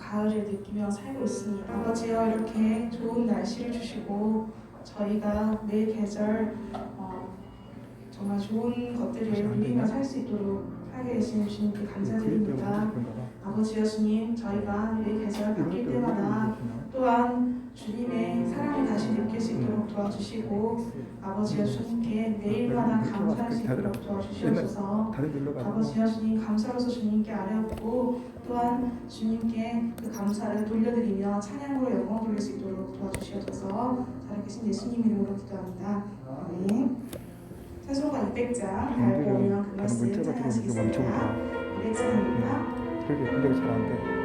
가을을 느끼며 살고 있습니다. 아버지여, 이렇게 좋은 날씨를 주시고 저희가 매 계절 정말 좋은 것들을 누리며 살 수 있도록 하게 되신 주님께 감사드립니다. 아버지여 주님, 저희가 매 계절 바뀔 때마다 또한 주님의 사랑을 다시 느낄 수 있도록 도와주시고, 아버지여 주님께 매일마다 감사할 수 있도록 도와주시옵소서. 아버지여 주님, 감사로서 주님께 아뢰었고 또한 주님께 그 감사를 돌려드리며 찬양으로 영광 돌릴 수 있도록 도와주시옵소서. 살아계신 예수님 이름으로 기도합니다. 아멘. 찬송가 200장 밟고 오면 그 말씀 찬양하시겠습니다. 200장입니다. 그렇게 근데 잘 안 돼.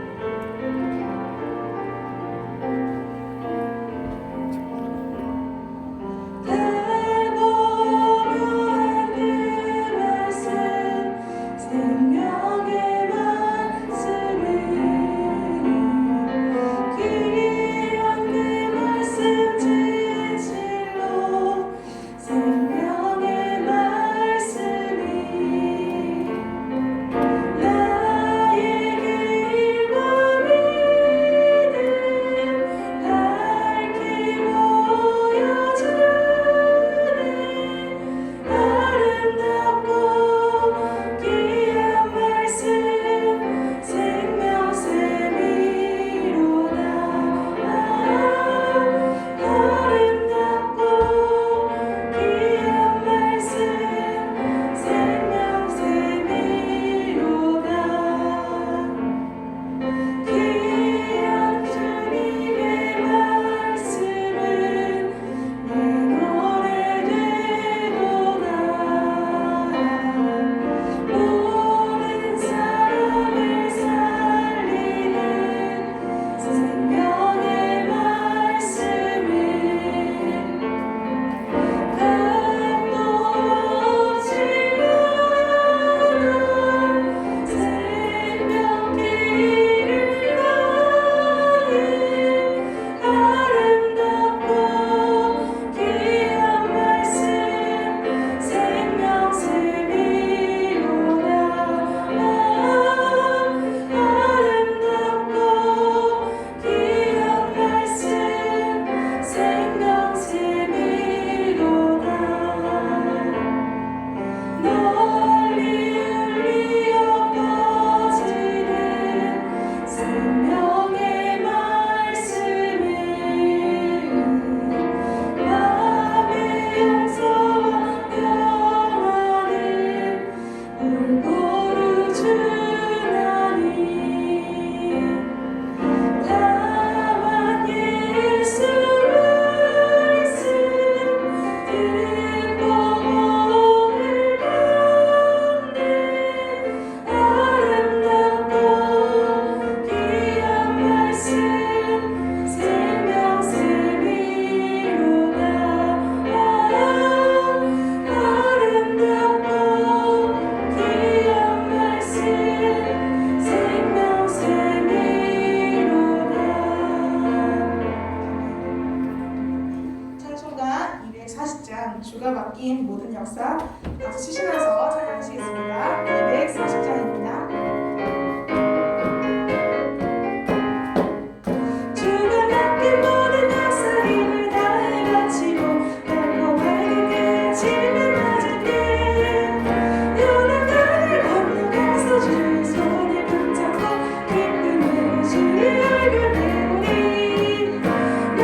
주가 맡긴 모든 역사 박수 치시면서 찬양하시겠습니다. 240장입니다.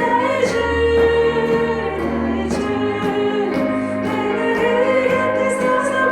나의 주, 내가 그 곁에 서서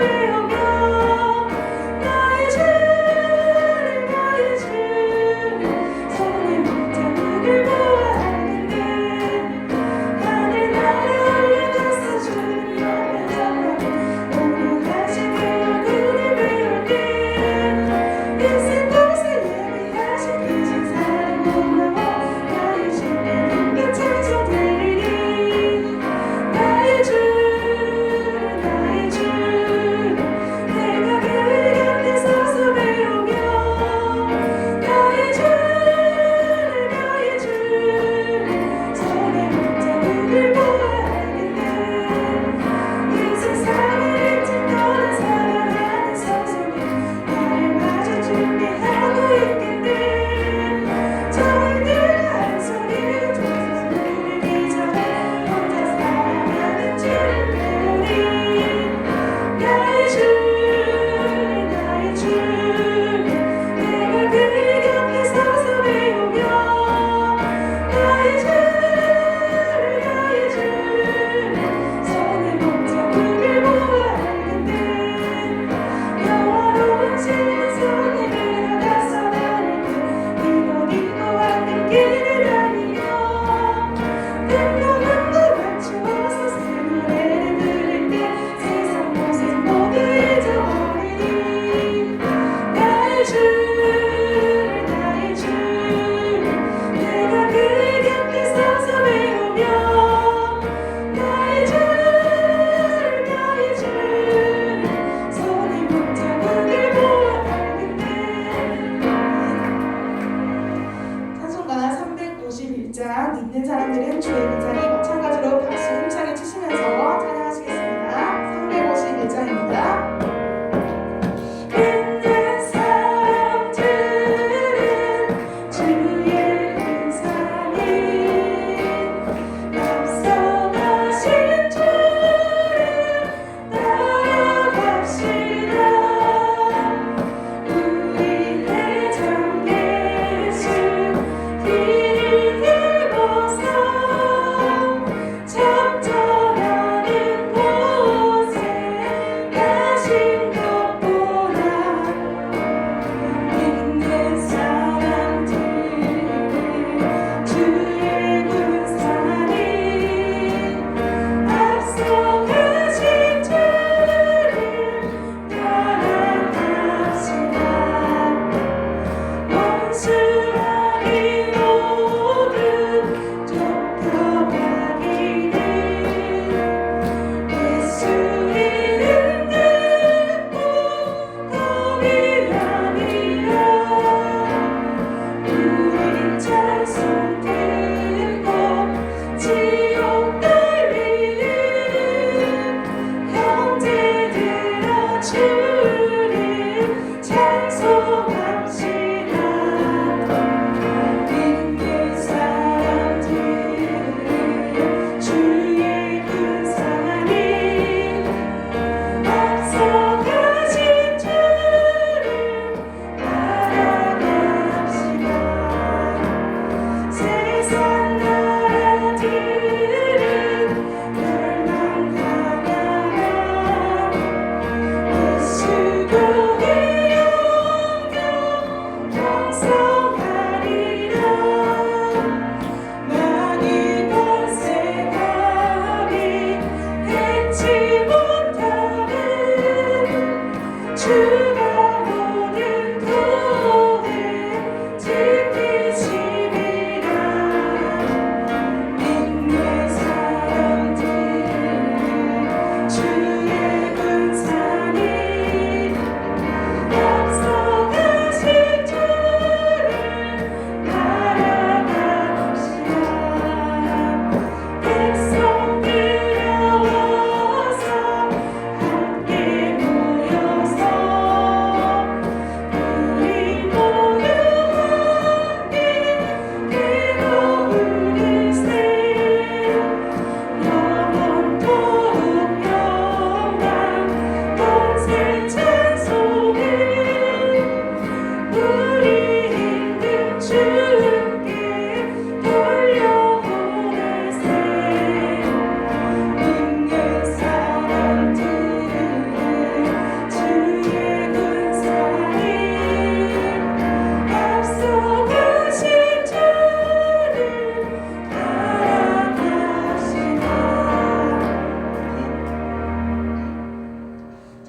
있는 사람들은 주의 근사리 마찬가지로 박수 힘차게 치시면서 찬양하시겠습니다. 351장입니다.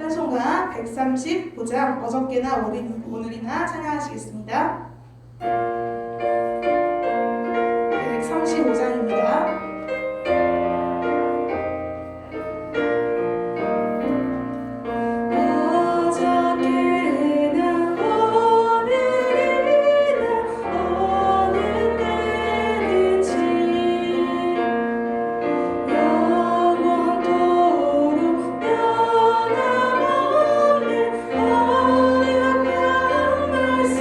찬송가 135장 어저께나 오늘이나 찬양하시겠습니다. 135장입니다. 영원토록 변함없는 언약의 말씀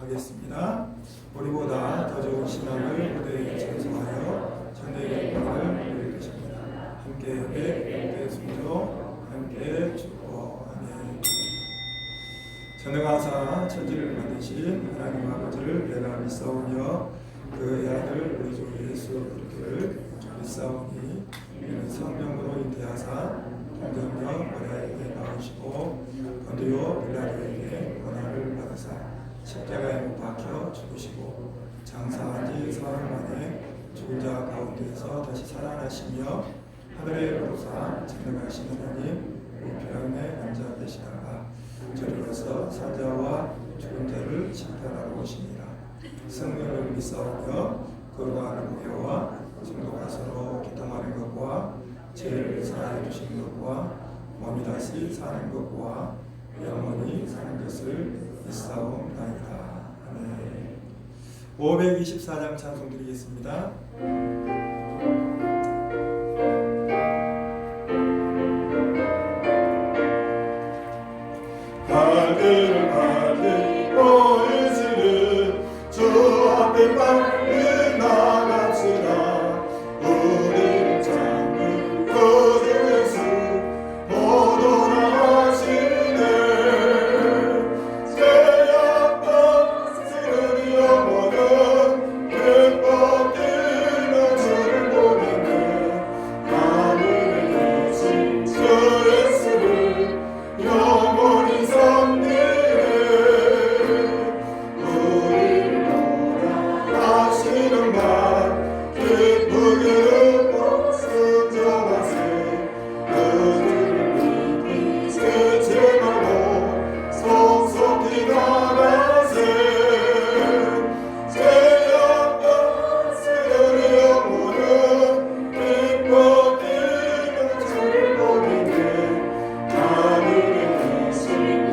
하겠습니다. 우리보다 더 좋은 신앙을 무대에 전송하여 전대의 꿈을 이룰 것입니다. 함께 예배, 함께 순종, 함께 축복. 아멘. 전능하사 천지를 만드신 하나님 아버지를 내가 믿사오며 그의 아들 우리 주 예수 그리스도를 믿사오니 이는 성령으로 잉태하사 동정녀 마리아에게 나오시고 본디오 빌라도에게 고난을 받으사 십자가에 못 박혀 죽으시고 장사한 지 사흘 만에 죽은 자 가운데서 다시 살아나시며 하늘에 오르사 전능하신 하나님 우편에 앉아 계시다가 저리로서 산자와 죽은 자를 심판하러 오시니라. 성령을 믿사오며 거룩한 공회와 성도가 서로 기통하는 것과 죄를 사하여 주시는 것과 몸이 다시 사는 것과 영원히 사는 것을 믿사옵나이다. 아멘. 524장 찬송 드리겠습니다. 발들을 발들고 의지는 주 앞에 빨리 나갑시다. 우리를 잡는 그 예수 보도나 하시네. 죄악과 쓰는 영혼은 기뻐 뛰며 주를 보내네. 하늘에 계신 주 예수를 영원히 섬기네. 우리를 원하시는 말 기쁘게 듣고 순종하세. 그들을 믿기 지체하고 속속히 나가세. 죄악과 쓰는 영혼은 기뻐 뛰며 주를 보내네. 하늘에 계신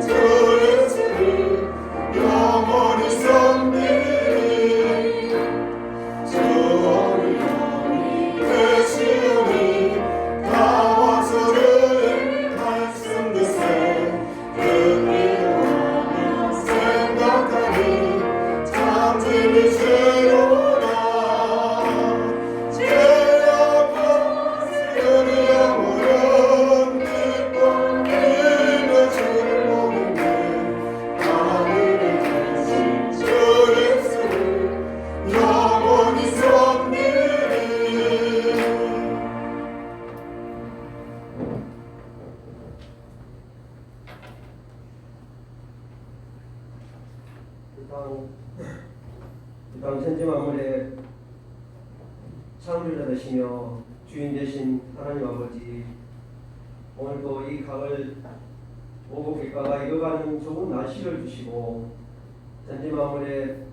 주 예수를 영원히 섬기리. 주 영원히 계시오니 다와서를 말씀 듣세. 듣기로 생각하니 잠들이시로다. 죄악과 쓰는 영혼은 기뻐 뛰며 주를 보내네. 하늘에 계신 주 예수를 영원히 섬기리. 이 땅 천지 만물의 창조자 되시며 주인 되신 하나님 아버지, 오늘도 이 강을 오고 객가가 익어가는 좋은 날씨를 주시고 천지 만물에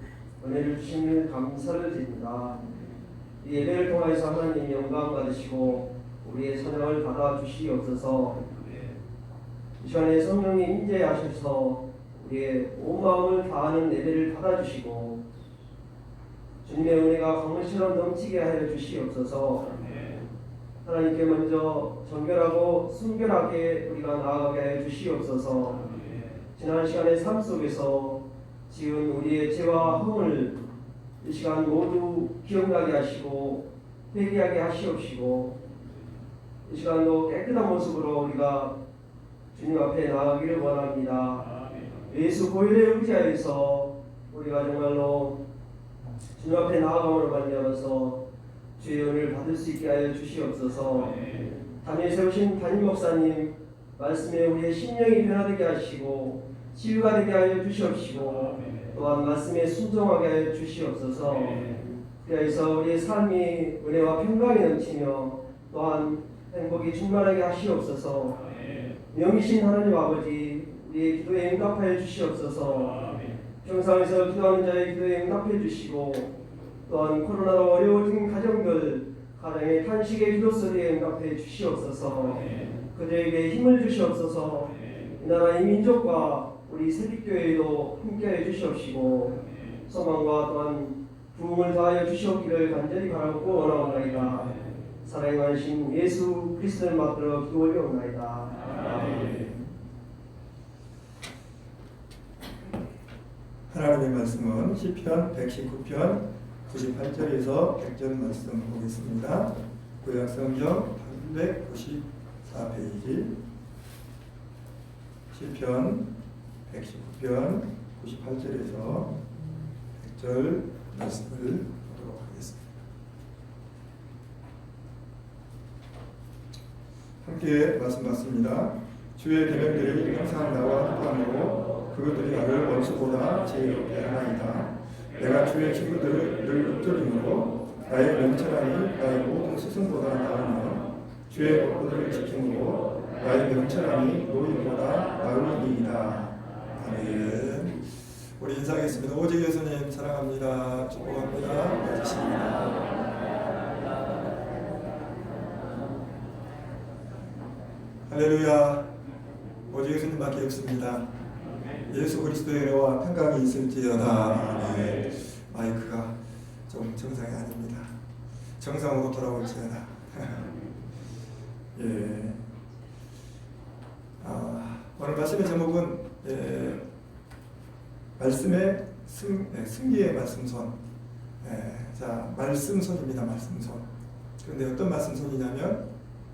은혜를 주시는 감사를 드립니다. 이 예배를 통해서 하나님 영광 받으시고 우리의 찬양을 받아 주시옵소서. 이 시간에 성령이 임재하셔서 우리의 온 마음을 다하는 예배를 받아주시고 주님의 은혜가 강물처럼 넘치게 하여 주시옵소서. 하나님께 먼저 정결하고 순결하게 우리가 나아가게 하여 주시옵소서. 지난 시간의 삶 속에서 지은 우리의 죄와 허물을 이 시간 모두 기억나게 하시고 회개하게 하시옵시고 이 시간도 깨끗한 모습으로 우리가 주님 앞에 나아가기를 원합니다. 예수 보혈에 의지하여서 우리가 정말로 주님 앞에 나아감으로 말미암아서 주의 은혜를 받을 수 있게 하여 주시옵소서. 담임에 세우신 담임 목사님 말씀에 우리의 심령이 변화되게 하시고 치유가 되게 하여 주시옵시고 또한 말씀에 순종하게 하여 주시옵소서. 그래서 우리의 삶이 은혜와 평강이 넘치며 또한 행복이 충만하게 하시옵소서. 영이신 하나님 아버지, 우리의 기도에 응답하여 주시옵소서. 평상에서 기도하는 자의 기도에 응답해 주시고 또한 코로나로 어려워진 가정들 가정의 탄식의 기도 소리에 응답해 주시옵소서. 그들에게 힘을 주시옵소서. 이 나라 이 민족과 우리 새빛교회도 함께하여 주시옵시고 소망과 또한 부흥을 다하여 주시옵기를 간절히 바라고 원하옵나이다. 사랑하신 예수 그리스도를 받들어 기도 올려옵나이다. 아멘. 하나님의 말씀은 시편 119편 98절에서 100절 말씀 보겠습니다. 구약성경 894페이지 시편 119편 98절에서 100절 말씀을 보도록 하겠습니다. 함께 말씀 받습니다. 주의 계명들이 항상 나와 함께하므로 그것들이 나를 원수보다 지혜롭게 하나이다. 내가 주의 친구들을 늘 읊조림으로 나의 명철함이 나의 모든 스승보다 나으며 주의 법도들을 지킴으로 나의 명철함이 노인보다 나으리이다. 아멘. 우리 인사하겠습니다. 오직 예수님 사랑합니다. 축복합니다. 와주십니다. 할렐루야. 오직 예수님밖에 없습니다. 예수 그리스도의 은혜와 평강이 있을지어다. 네. 마이크가 좀 정상이 아닙니다. 정상으로 돌아올지어다. 예. 오늘 말씀의 제목은 말씀의 승리의 말씀선. 자, 말씀선입니다. 말씀선. 그런데 어떤 말씀선이냐면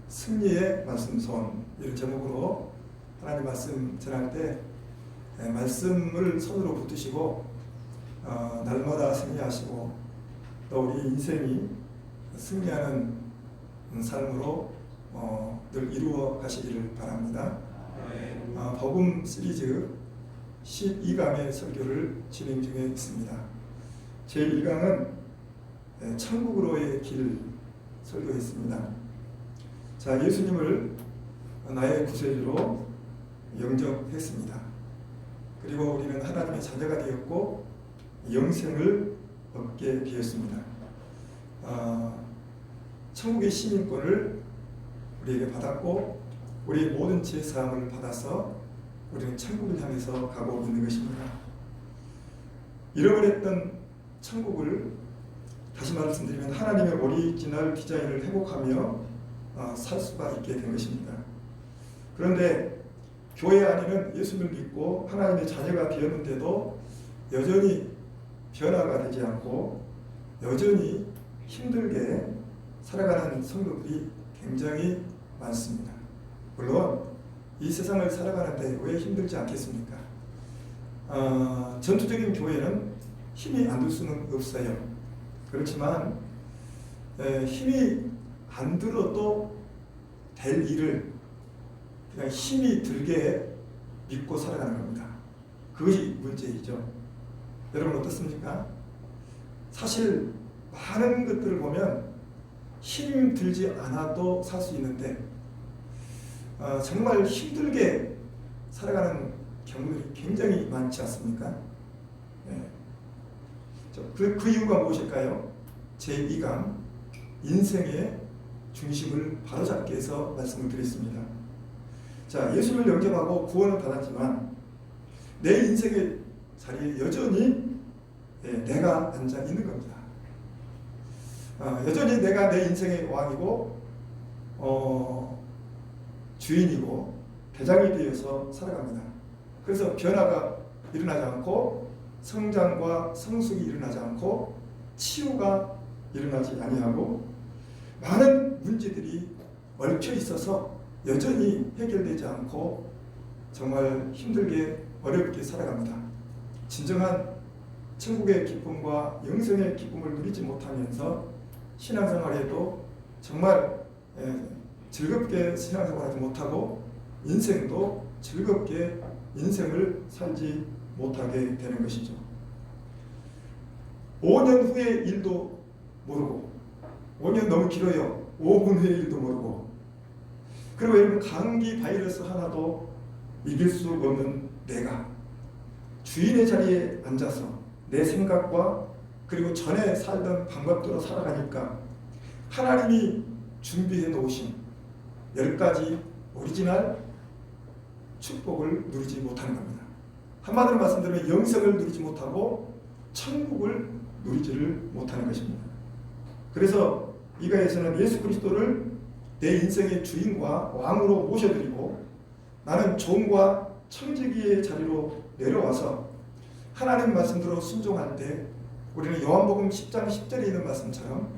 승리의 말씀선, 이런 제목으로 하나님 말씀 전할 때 말씀을 손으로 붙드시고 날마다 승리하시고 또 우리 인생이 승리하는 삶으로 늘 이루어 가시기를 바랍니다. 복음 시리즈 12강의 설교를 진행 중에 있습니다. 제1강은 천국으로의 길 설교했습니다. 자, 예수님을 나의 구세주로 영접했습니다. 그리고 우리는 하나님의 자녀가 되었고 영생을 얻게 되었습니다. 천국의 시민권을 우리에게 받았고 우리의 모든 죄 사함을 받아서 우리는 천국을 향해서 가고 있는 것입니다. 잃어버렸던 천국을 다시 말씀드리면 하나님의 오리지널 디자인을 회복하며 살 수가 있게 된 것입니다. 그런데 교회 안에는 예수를 믿고 하나님의 자녀가 되었는데도 여전히 변화가 되지 않고 여전히 힘들게 살아가는 성도들이 굉장히 많습니다. 물론 이 세상을 살아가는데 왜 힘들지 않겠습니까? 전투적인 교회는 힘이 안 들 수는 없어요. 그렇지만 힘이 안 들어도 될 일을 그냥 힘이 들게 믿고 살아가는 겁니다. 그것이 문제이죠. 여러분 어떻습니까? 사실 많은 것들을 보면 힘 들지 않아도 살 수 있는데 정말 힘들게 살아가는 경우들이 굉장히 많지 않습니까? 네. 그 이유가 무엇일까요? 제2강 인생의 중심을 바로잡기 위해서 말씀을 드렸습니다. 자, 예수를 영접하고 구원을 받았지만 내 인생의 자리에 여전히 내가 앉아 있는 겁니다. 여전히 내가 내 인생의 왕이고 주인이고 대장이 되어서 살아갑니다. 그래서 변화가 일어나지 않고 성장과 성숙이 일어나지 않고 치유가 일어나지 아니하고 많은 문제들이 얽혀 있어서 여전히 해결되지 않고 정말 힘들게 어렵게 살아갑니다. 진정한 천국의 기쁨과 영생의 기쁨을 누리지 못하면서 신앙생활에도 정말 즐겁게 신앙생활하지 못하고 인생도 즐겁게 인생을 살지 못하게 되는 것이죠. 5년 후의 일도 모르고 5년 너무 길어요. 5분 후의 일도 모르고 그리고 여러분 감기 바이러스 하나도 이길 수 없는 내가 주인의 자리에 앉아서 내 생각과 그리고 전에 살던 방법대로 살아가니까 하나님이 준비해 놓으신 10가지 오리지널 축복을 누리지 못하는 겁니다. 한마디로 말씀드리면 영생을 누리지 못하고 천국을 누리지를 못하는 것입니다. 그래서 이가에서는 예수 그리스도를 내 인생의 주인과 왕으로 모셔드리고 나는 종과 청지기의 자리로 내려와서 하나님 말씀대로 순종할 때 우리는 요한복음 10장 10절에 있는 말씀처럼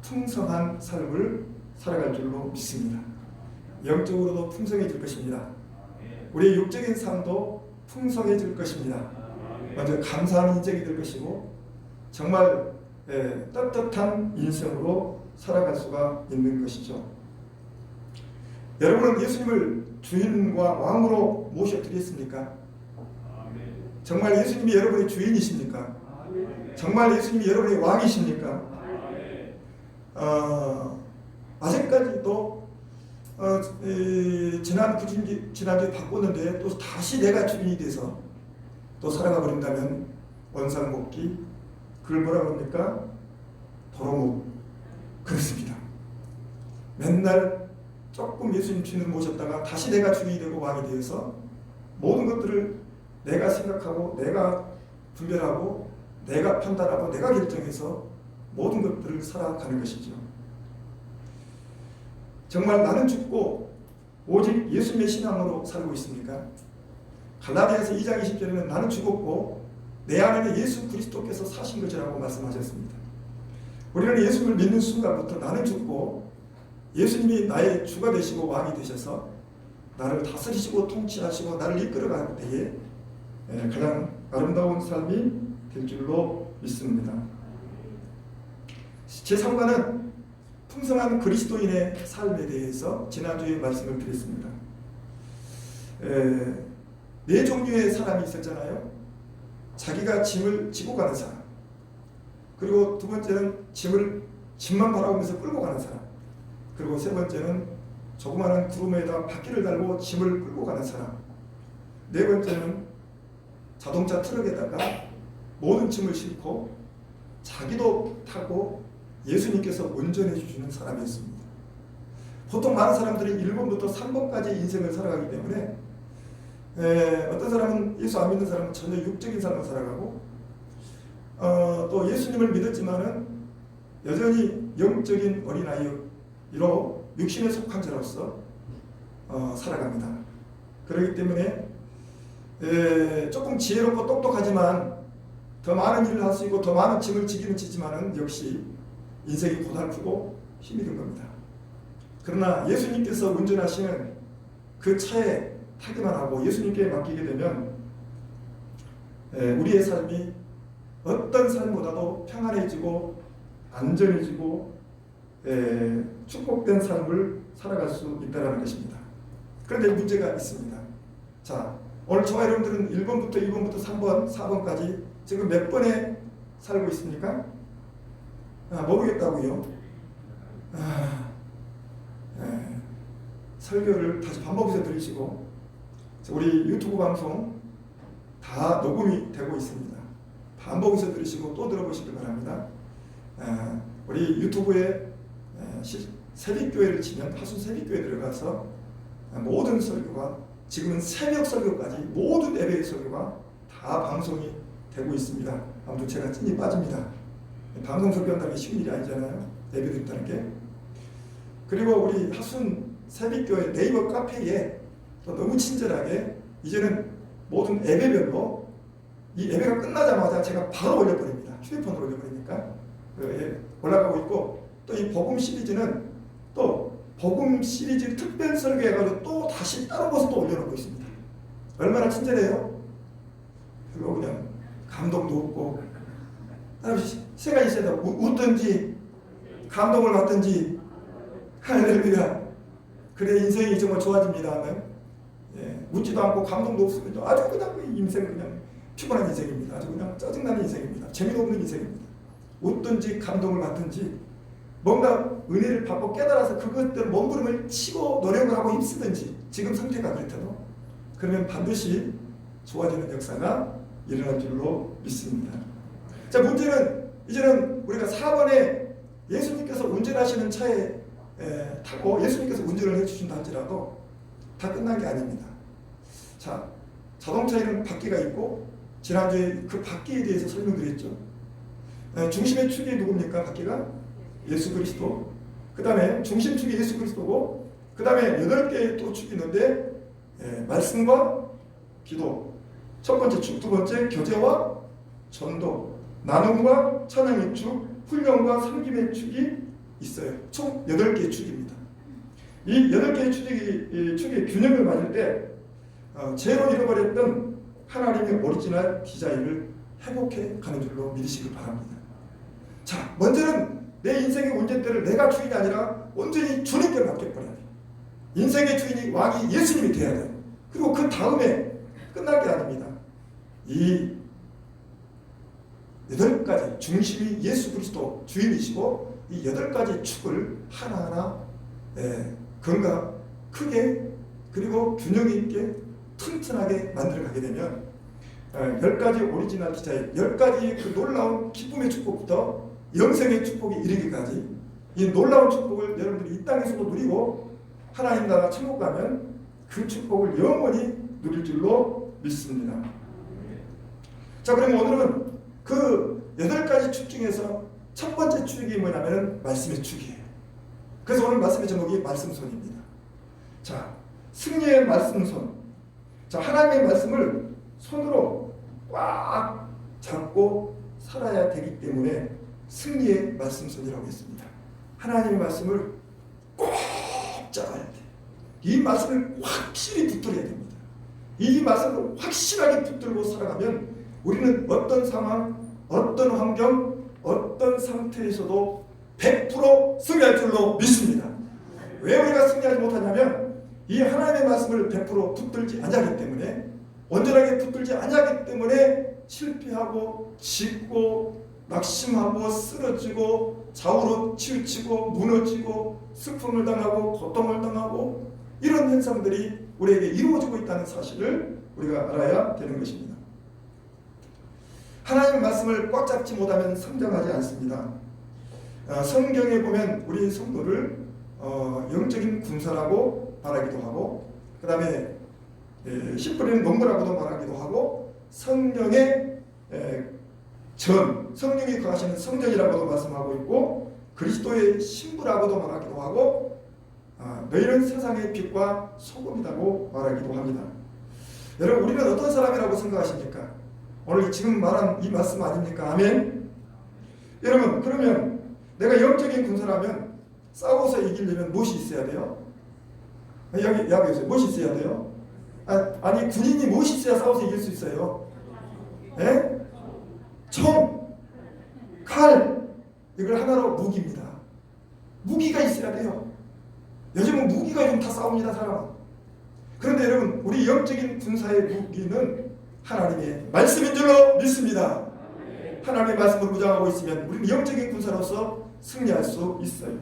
풍성한 삶을 살아갈 줄로 믿습니다. 영적으로도 풍성해질 것입니다. 우리의 육적인 삶도 풍성해질 것입니다. 먼저 감사하는 인생이 될 것이고 정말 떳떳한 인생으로 살아갈 수가 있는 것이죠. 여러분은 예수님을 주인과 왕으로 모셔드렸습니까? 정말 예수님이 여러분의 주인이십니까? 정말 예수님이 여러분의 왕이십니까? 아직까지도 지난주에 바꿨는데 또 다시 내가 주인이 돼서 또 살아가 버린다면 원상복귀, 그걸 뭐라 그럽니까? 도로묵. 그렇습니다. 맨날 조금 예수님 주인을 모셨다가 다시 내가 주인이 되고 왕이 되어서 모든 것들을 내가 생각하고 내가 분별하고 내가 판단하고 내가 결정해서 모든 것들을 살아가는 것이죠. 정말 나는 죽고 오직 예수님의 신앙으로 살고 있습니까? 갈라디아서 2장 20절에는 나는 죽었고 내 안에는 예수 그리스도께서 사신 것이라고 말씀하셨습니다. 우리는 예수님을 믿는 순간부터 나는 죽고 예수님이 나의 주가 되시고 왕이 되셔서 나를 다스리시고 통치하시고 나를 이끌어갈 때에 가장 아름다운 삶이 될 줄로 믿습니다. 제3과는 풍성한 그리스도인의 삶에 대해서 지난주에 말씀을 드렸습니다. 네 종류의 사람이 있었잖아요. 자기가 짐을 지고 가는 사람, 그리고 두 번째는 짐만 바라보면서 끌고 가는 사람, 그리고 세 번째는 조그마한 구름에다 바퀴를 달고 짐을 끌고 가는 사람, 네 번째는 자동차 트럭에다가 모든 짐을 싣고 자기도 타고 예수님께서 운전해 주시는 사람이었습니다. 보통 많은 사람들이 1번부터 3번까지 인생을 살아가기 때문에 어떤 사람은 예수 안 믿는 사람은 전혀 육적인 삶을 살아가고 또 예수님을 믿었지만은 여전히 영적인 어린아이로 육신에 속한 자로서 살아갑니다. 그렇기 때문에 조금 지혜롭고 똑똑하지만 더 많은 일을 할 수 있고 더 많은 짐을 지기는 지지만은 역시 인생이 고달프고 힘이 든 겁니다. 그러나 예수님께서 운전하시는 그 차에 타기만 하고 예수님께 맡기게 되면 우리의 삶이 어떤 삶보다도 평안해지고 안전해지고 축복된 삶을 살아갈 수 있다는 것입니다. 그런데 문제가 있습니다. 자, 오늘 저와 여러분들은 1번부터 2번부터 3번, 4번까지 지금 몇 번에 살고 있습니까? 모르겠다고요. 설교를 다시 반복해서 들으시고 우리 유튜브 방송 다 녹음이 되고 있습니다. 반복해서 들으시고 또 들어보시길 바랍니다. 우리 유튜브에 새벽교회를 치면 하순 새벽교회 들어가서 모든 설교가 지금은 새벽 설교까지 모든 예배 설교가 다 방송이 되고 있습니다. 아무튼 제가 찐이 빠집니다. 방송 설교한다는 게 쉬운 일이 아니잖아요. 예배 드린다는 게. 그리고 우리 하순 새벽교회 네이버 카페에 또 너무 친절하게 이제는 모든 예배별로 이 예배가 끝나자마자 제가 바로 올려버립니다. 휴대폰으로 올려버리니까 올라가고 있고 또 이 복음 시리즈는 또 복음 시리즈 특별 설교해가지고 또 다시 따로 벗어 또 올려놓고 있습니다. 얼마나 친절해요? 그리고 그냥 감동도 없고 생각이 있어야 돼. 웃든지 감동을 받든지 할렐루야. 그래 인생이 정말 좋아집니다. 웃지도 않고 감동도 없으면 아주 그냥 인생은 그냥 피곤한 인생입니다. 아주 그냥 짜증나는 인생입니다. 재미도 없는 인생입니다. 웃든지 감동을 받든지 뭔가 은혜를 받고 깨달아서 그것들 몸부림을 치고 노력을 하고 힘쓰든지 지금 상태가 그렇다도 그러면 반드시 좋아지는 역사가 일어날 줄로 믿습니다. 자, 문제는 이제는 우리가 4번에 예수님께서 운전하시는 차에 타고 예수님께서 운전을 해주신다 할지라도 다 끝난 게 아닙니다. 자, 자동차에는 바퀴가 있고 지난주에 그 바퀴에 대해서 설명드렸죠. 중심의 축이 누굽니까? 바퀴가? 예수 그리스도. 그 다음에 중심축이 예수 그리스도고 그 다음에 8개의 또 축이 있는데 말씀과 기도, 첫 번째 축, 두 번째 교제와 전도, 나눔과 찬양의 축, 훈련과 섬김의 축이 있어요. 총 8개의 축입니다. 이 8개의 축의 균형을 맞을 때 죄로 잃어버렸던 하나님의 오리지널 디자인을 회복해 가는 줄로 믿으시길 바랍니다. 자, 먼저는 내 인생의 운전대를 내가 주인이 아니라 온전히 주님께 맡겨버려야 돼요. 인생의 주인이 왕이 예수님이 되어야 돼요. 그리고 그 다음에 끝날 게 아닙니다. 이 8가지 중심이 예수 그리스도 주인이시고 이 8가지 축을 하나하나 건강 크게 그리고 균형 있게 튼튼하게 만들어가게 되면 10가지 오리지널 디자인 10가지 그 놀라운 기쁨의 축복부터 영생의 축복이 이르기까지 이 놀라운 축복을 여러분들이 이 땅에서도 누리고 하나님 나라 천국 가면 그 축복을 영원히 누릴 줄로 믿습니다. 자, 그럼 오늘은 그 8가지 축 중에서 첫 번째 축이 뭐냐면 말씀의 축이에요. 그래서 오늘 말씀의 제목이 말씀손입니다. 자, 승리의 말씀손. 자, 하나님의 말씀을 손으로 꽉 잡고 살아야 되기 때문에 승리의 말씀손이라고 했습니다. 하나님의 말씀을 꼭 잡아야 돼. 이 말씀을 확실히 붙들어야 됩니다. 이 말씀을 확실하게 붙들고 살아가면 우리는 어떤 상황, 어떤 환경, 어떤 상태에서도 100% 승리할 줄로 믿습니다. 왜 우리가 승리하지 못하냐면 이 하나님의 말씀을 100% 붙들지 않았기 때문에 온전하게 붙들지 않았기 때문에 실패하고 짓고 낙심하고 쓰러지고 좌우로 치우치고 무너지고 슬픔을 당하고 고통을 당하고 이런 현상들이 우리에게 이루어지고 있다는 사실을 우리가 알아야 되는 것입니다. 하나님의 말씀을 꽉 잡지 못하면 성장하지 않습니다. 성경에 보면 우리 성도를 영적인 군사라고 말하기도 하고 그 다음에 씨 뿌리는 농부라고도 말하기도 하고 성령의 성령이 거하시는 성전이라고도 말씀하고 있고 그리스도의 신부라고도 말하기도 하고 너희는 세상의 빛과 소금이라고 말하기도 합니다. 여러분, 우리는 어떤 사람이라고 생각하십니까? 오늘 지금 말한 이 말씀 아닙니까? 아멘. 여러분, 그러면 내가 영적인 군사라면 싸워서 이기려면 무엇이 있어야 돼요? 여기 있어요. 무엇이 있어야 돼요? 아니 군인이 무엇이 있어야 싸워서 이길 수 있어요? 예? 총, 칼, 이걸 하나로 무기입니다. 무기가 있어야 돼요. 요즘은 무기가 좀 다 싸웁니다, 사람. 그런데 여러분, 우리 영적인 군사의 무기는 하나님의 말씀인 줄로 믿습니다. 하나님의 말씀을 무장하고 있으면 우리는 영적인 군사로서 승리할 수 있어요.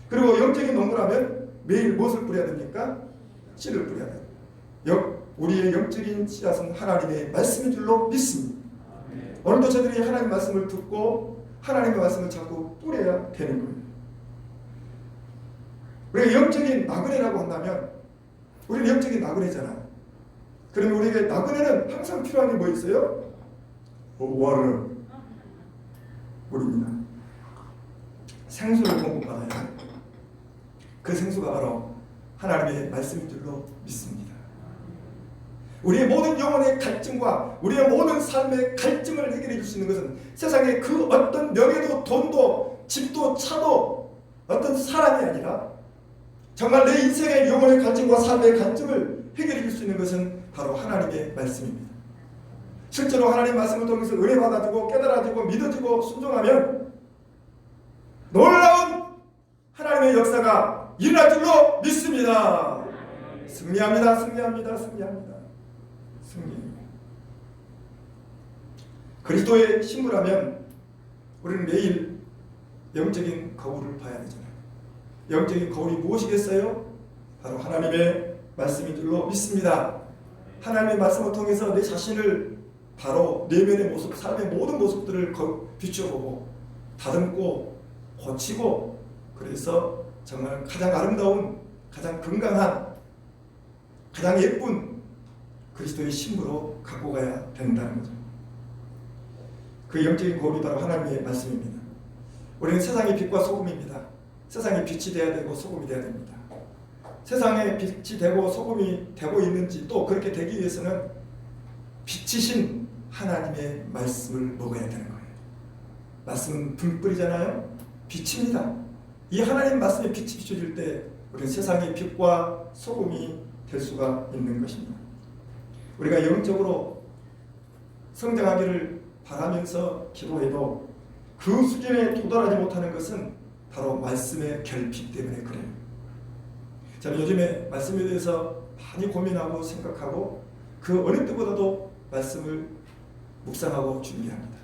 그리고 영적인 농부라면 매일 무엇을 뿌려야 됩니까? 씨를 뿌려야 돼요. 우리의 영적인 씨앗은 하나님의 말씀인 줄로 믿습니다. 오늘도 저들이 하나님의 말씀을 듣고 하나님의 말씀을 자꾸 뿌려야 되는 거예요. 우리가 영적인 나그네라고 한다면 우리는 영적인 나그네잖아. 그러면 우리에게 나그네는 항상 필요한 게 뭐 있어요? water, 물입니다. 생수를 공급받아야 해요. 그 생수가 바로 하나님의 말씀인 줄로 믿습니다. 우리의 모든 영혼의 갈증과 우리의 모든 삶의 갈증을 해결해 줄 수 있는 것은 세상의 그 어떤 명예도 돈도 집도 차도 어떤 사람이 아니라 정말 내 인생의 영혼의 갈증과 삶의 갈증을 해결해 줄 수 있는 것은 바로 하나님의 말씀입니다. 실제로 하나님의 말씀을 통해서 은혜 받아지고 깨달아지고 믿어지고 순종하면 놀라운 하나님의 역사가 일어날 줄로 믿습니다. 승리합니다. 승리합니다. 승리합니다. 승리. 그리스도의 신부라면 우리는 매일 영적인 거울을 봐야 되잖아요. 영적인 거울이 무엇이겠어요? 바로 하나님의 말씀인 줄로 믿습니다. 하나님의 말씀을 통해서 내 자신을 바로 내면의 모습, 삶의 모든 모습들을 비춰보고 다듬고 고치고 그래서 정말 가장 아름다운, 가장 건강한, 가장 예쁜 그리스도의 신부로 갖고 가야 된다는 거죠. 그 영적인 거울이 바로 하나님의 말씀입니다. 우리는 세상의 빛과 소금입니다. 세상의 빛이 되어야 되고 소금이 되어야 됩니다. 세상의 빛이 되고 소금이 되고 있는지 또 그렇게 되기 위해서는 빛이신 하나님의 말씀을 먹어야 되는 거예요. 말씀은 불불이잖아요. 빛입니다. 이 하나님 말씀의 빛이 비춰질 때 우리는 세상의 빛과 소금이 될 수가 있는 것입니다. 우리가 영적으로 성장하기를 바라면서 기도해도 그 수준에 도달하지 못하는 것은 바로 말씀의 결핍 때문에 그래요. 저는 요즘에 말씀에 대해서 많이 고민하고 생각하고 그 어느 때보다도 말씀을 묵상하고 준비합니다.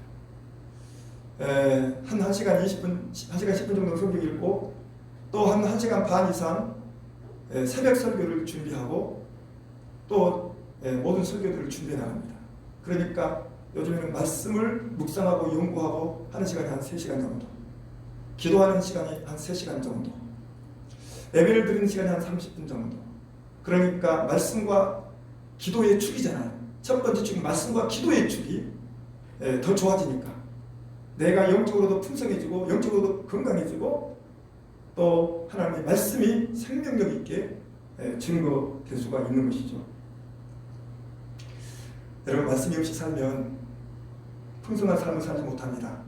한 1시간 20분, 1시간 10분 정도 성경 읽고 또 한 1시간 반 이상 새벽 설교를 준비하고 또 모든 설교들을 준비해 나갑니다. 그러니까 요즘에는 말씀을 묵상하고 연구하고 하는 시간이 한 3시간 정도, 기도하는 시간이 한 3시간 정도, 예배를 드리는 시간이 한 30분 정도. 그러니까 말씀과 기도의 축이잖아요. 첫 번째 축은 말씀과 기도의 축이 더 좋아지니까 내가 영적으로도 풍성해지고 영적으로도 건강해지고 또 하나님의 말씀이 생명력 있게 증거될 수가 있는 것이죠. 여러분, 말씀이 없이 살면 풍성한 삶을 살지 못합니다.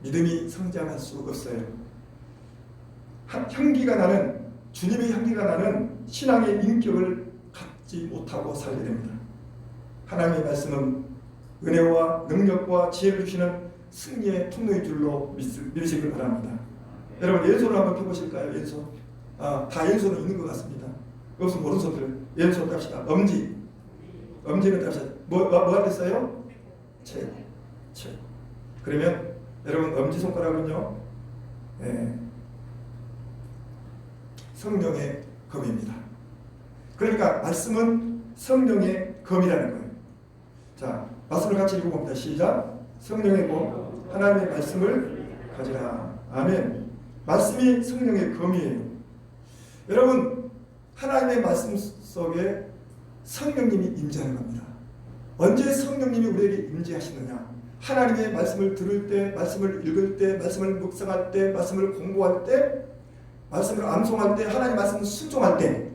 믿음이 성장할 수 없어요. 향기가 나는, 주님의 향기가 나는 신앙의 인격을 갖지 못하고 살게 됩니다. 하나님의 말씀은 은혜와 능력과 지혜를 주시는 승리의 통로의 줄로 믿으시길 바랍니다. 여러분, 왼손을 한번 펴보실까요? 왼손. 다 왼손은 있는 것 같습니다. 없으면 오른손들 왼손 땁시다. 엄지는 땁시다. 뭐가 됐어요? 채. 그러면 여러분, 엄지손가락은요, 성령의 검입니다. 그러니까 말씀은 성령의 검이라는 거예요. 자, 말씀을 같이 읽어봅니다. 시작. 성령의 검, 하나님의 말씀을 가지라. 아멘. 말씀이 성령의 검이에요. 여러분, 하나님의 말씀 속에 성령님이 임재하는 겁니다. 언제 성령님이 우리에게 임재하시느냐? 하나님의 말씀을 들을 때, 말씀을 읽을 때, 말씀을 묵상할 때, 말씀을 공부할 때, 말씀을 암송할 때, 하나님의 말씀을 순종할 때,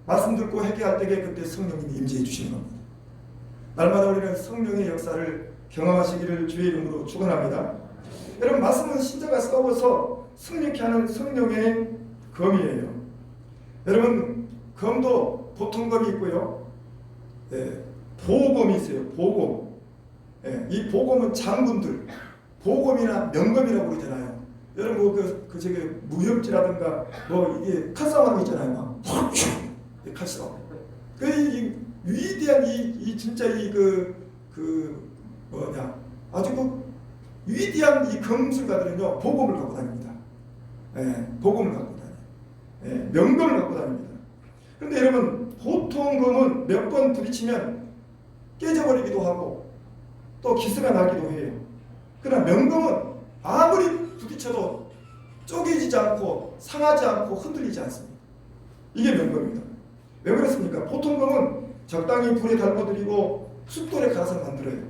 말씀 듣고 회개할 때에 그때 성령님이 임재해 주시는 겁니다. 날마다 우리는 성령의 역사를 경험하시기를 주의 이름으로 축원합니다. 여러분, 말씀은 신자가 싸워서 승리케 하는 성령의 검이에요. 여러분, 검도 보통 검이 있고요, 보검이 있어요. 보검. 이 보검은 장군들, 보검이나 명검이라고 그러잖아요. 여러분, 저기 무협지라든가 이게 칼싸움 있잖아요. 막 칼싸움. 이 위대한 진짜 아주 위대한 이 검술가들은요, 보검을 갖고 다닙니다. 보검을 갖고 다녀요. 명검을 갖고 다닙니다. 그런데 여러분, 보통 검은 몇 번 부딪히면 깨져버리기도 하고 또 기스가 나기도 해요. 그러나 명검은 아무리 부딪혀도 쪼개지지 않고 상하지 않고 흔들리지 않습니다. 이게 명검입니다. 왜 그렇습니까? 보통 검은 적당히 불에 달궈드리고 숫돌에 갈아서 만들어요.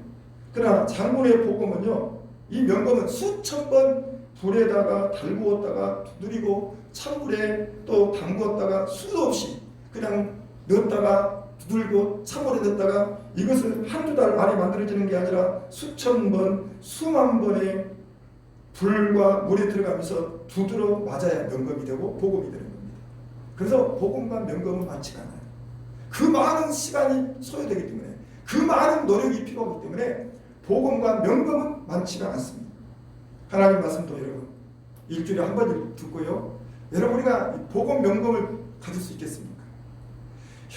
그러나 장군의 보검은요, 이 명검은 수천 번 불에다가 달구었다가 두드리고 찬물에 또 담궜다가 수도 없이 그냥 넣었다가 두들고 찬물에 넣었다가 이것을 한두 달 만에 만들어지는 게 아니라 수천 번, 수만 번의 불과 물에 들어가면서 두드러 맞아야 명검이 되고 보검이 되는 겁니다. 그래서 보검과 명검은 많지가 않아요. 그 많은 시간이 소요되기 때문에, 그 많은 노력이 필요하기 때문에 보검과 명검은 많지가 않습니다. 하나님 말씀도 여러분 일주일에 한 번 듣고요, 여러분 우리가 보검 명검을 가질 수 있겠습니까?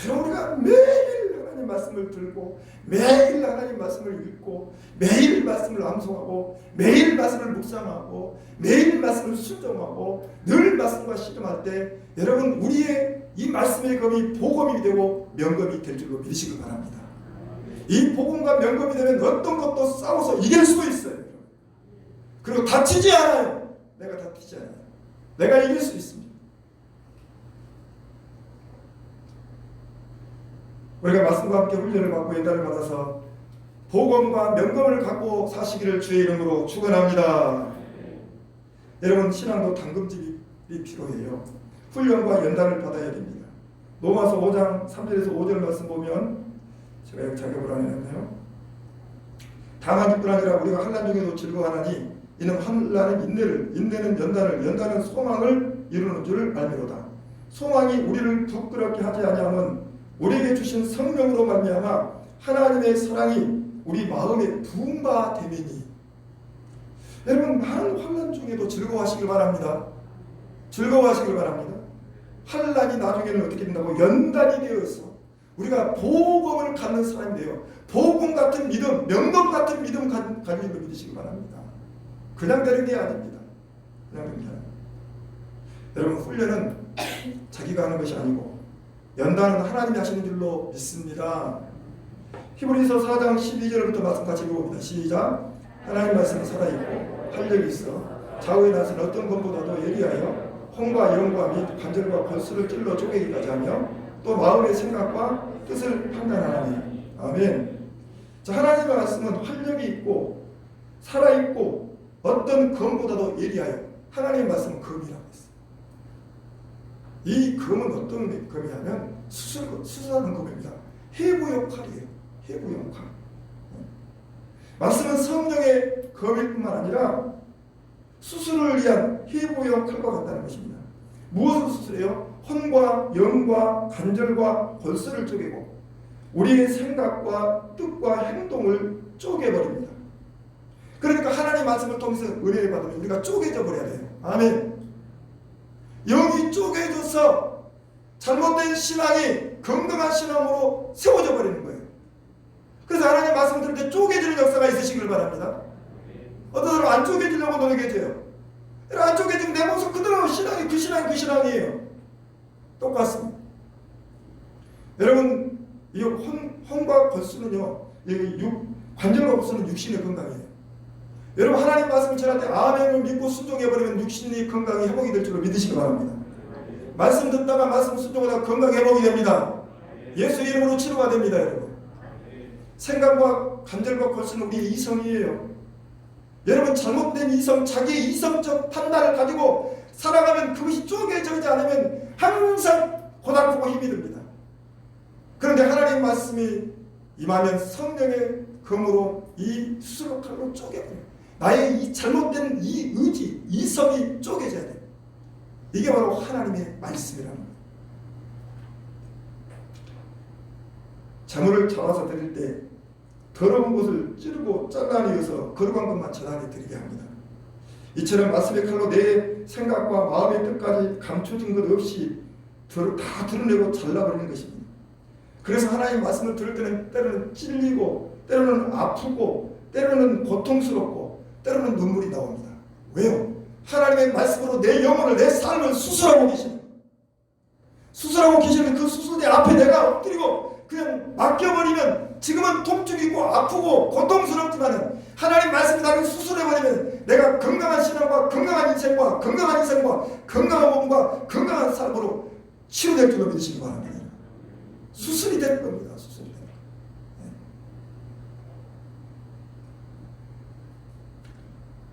여러분 우리가 매일 하나님 말씀을 들고 매일 하나님 말씀을 읽고 매일 말씀을 암송하고 매일 말씀을 묵상하고 매일 말씀을 순종하고 늘 말씀과 씨름할 때 여러분 우리의 이 말씀의 검이 보검이 되고 명검이 될 줄로 믿으시길 바랍니다. 이 보검과 명검이 되면 어떤 것도 싸워서 이길 수도 있어요. 그리고 다치지 않아요. 내가 다치지 않아요. 내가 이길 수 있습니다. 우리가 말씀과 함께 훈련을 받고 연단을 받아서 보검과 명검을 갖고 사시기를 주의 이름으로 축원합니다. 여러분, 신앙도 당금질이 필요해요. 훈련과 연단을 받아야 됩니다. 로마서 5장 3절에서 5절 말씀 보면 제가 여기 자격을 안 해놨네요. 다만 이뿐 아니라 우리가 환난 중에도 즐거워하나니 이는 환난은 인내는 연단은 소망을 이루는 줄 알미로다. 소망이 우리를 부끄럽게 하지 아니하면 우리에게 주신 성령으로 말미암아 하나님의 사랑이 우리 마음에 부은 바 되매니. 여러분, 많은 환난 중에도 즐거워하시길 바랍니다. 즐거워하시길 바랍니다. 환난이 나중에는 어떻게 된다고? 연단이 되어서 우리가 복음을 갖는 사람이 돼요. 복음 같은 믿음, 명분 같은 믿음 가지고 믿으시기 바랍니다. 그냥 되는 게 아닙니다. 그냥 되는 게 아닙니다. 여러분, 훈련은 자기가 하는 것이 아니고 연단은 하나님이 하시는 줄로 믿습니다. 히브리서 4장 12절부터 말씀 같이 읽어봅니다. 시작. 하나님 말씀은 살아있고 활력이 있어 좌우에 나선 어떤 것보다도 예리하여 혼과 영과 및 관절과 골수를 찔러 쪼개기까지 하며 또 마음의 생각과 뜻을 판단하나니. 아멘. 자, 하나님의 말씀은 활력이 있고 살아있고 어떤 검보다도 예리하여. 하나님의 말씀은 검이라고 했어요. 이 검은 어떤 검이냐면 수술하는 검입니다. 해부 역할이에요. 해부 역할. 말씀은 성령의 검일 뿐만 아니라 수술을 위한 해부 역할과 같다는 것입니다. 무엇을 수술해요? 혼과 영과 관절과 골수를 쪼개고 우리의 생각과 뜻과 행동을 쪼개버립니다. 그러니까 하나님의 말씀을 통해서 은혜를 받으면 우리가 쪼개져 버려야 돼요. 아멘. 영이 쪼개져서 잘못된 신앙이 건강한 신앙으로 세워져 버리는 거예요. 그래서 하나님의 말씀 들을 때 쪼개지는 역사가 있으시길 바랍니다. 어떤 사람은 안 쪼개지려고 노력해줘요. 안 쪼개지면 내 모습 그대로 신앙이 그 신앙이에요. 똑같습니다. 여러분, 이 혼과 골수는요, 관절과 골수는 육신의 건강이에요. 여러분, 하나님 말씀을 전할 때 아멘을 믿고 순종해버리면 육신의 건강이 회복이 될 줄로 믿으시기 바랍니다. 말씀 듣다가 말씀 순종하다가 건강 회복이 됩니다. 예수 이름으로 치료가 됩니다. 여러분, 생각과 관절과 골수는 우리의 이성이에요. 여러분, 잘못된 이성, 자기의 이성적 판단을 가지고 살아가면 그것이 쪼개지지 않으면 항상 고달프고 힘이 듭니다. 그런데 하나님 말씀이 임하면 성령의 검으로 이 수술로 칼로 쪼개버려요. 나의 이 잘못된 이 의지, 이성이 쪼개져야 돼요. 이게 바로 하나님의 말씀이라는 거예요. 자물을 잡아서 드릴 때 더러운 것을 찌르고 잘라내어서 거룩한 것만 전하게 드리게 합니다. 이처럼 말씀의 칼로 내 생각과 마음의 뜻까지 감춰진 것 없이 다 드러내고 잘라버리는 것입니다. 그래서 하나님의 말씀을 들을 때는 때로는 찔리고 때로는 아프고 때로는 고통스럽고 때로는 눈물이 나옵니다. 왜요? 하나님의 말씀으로 내 영혼을, 내 삶을 수술하고 계십니다. 수술하고 계시는 그 수술대 앞에 내가 엎드리고 그냥 맡겨버리면 지금은 통증이 있고 아프고 고통스럽지만 하나님 말씀이 나를 수술해버리면 내가 건강한 신앙과 건강한 인생과 건강한 몸과 건강한 삶으로 치료될 줄로 믿으시기 바랍니다. 수술이 되는 겁니다. 수술이 되는 겁니다.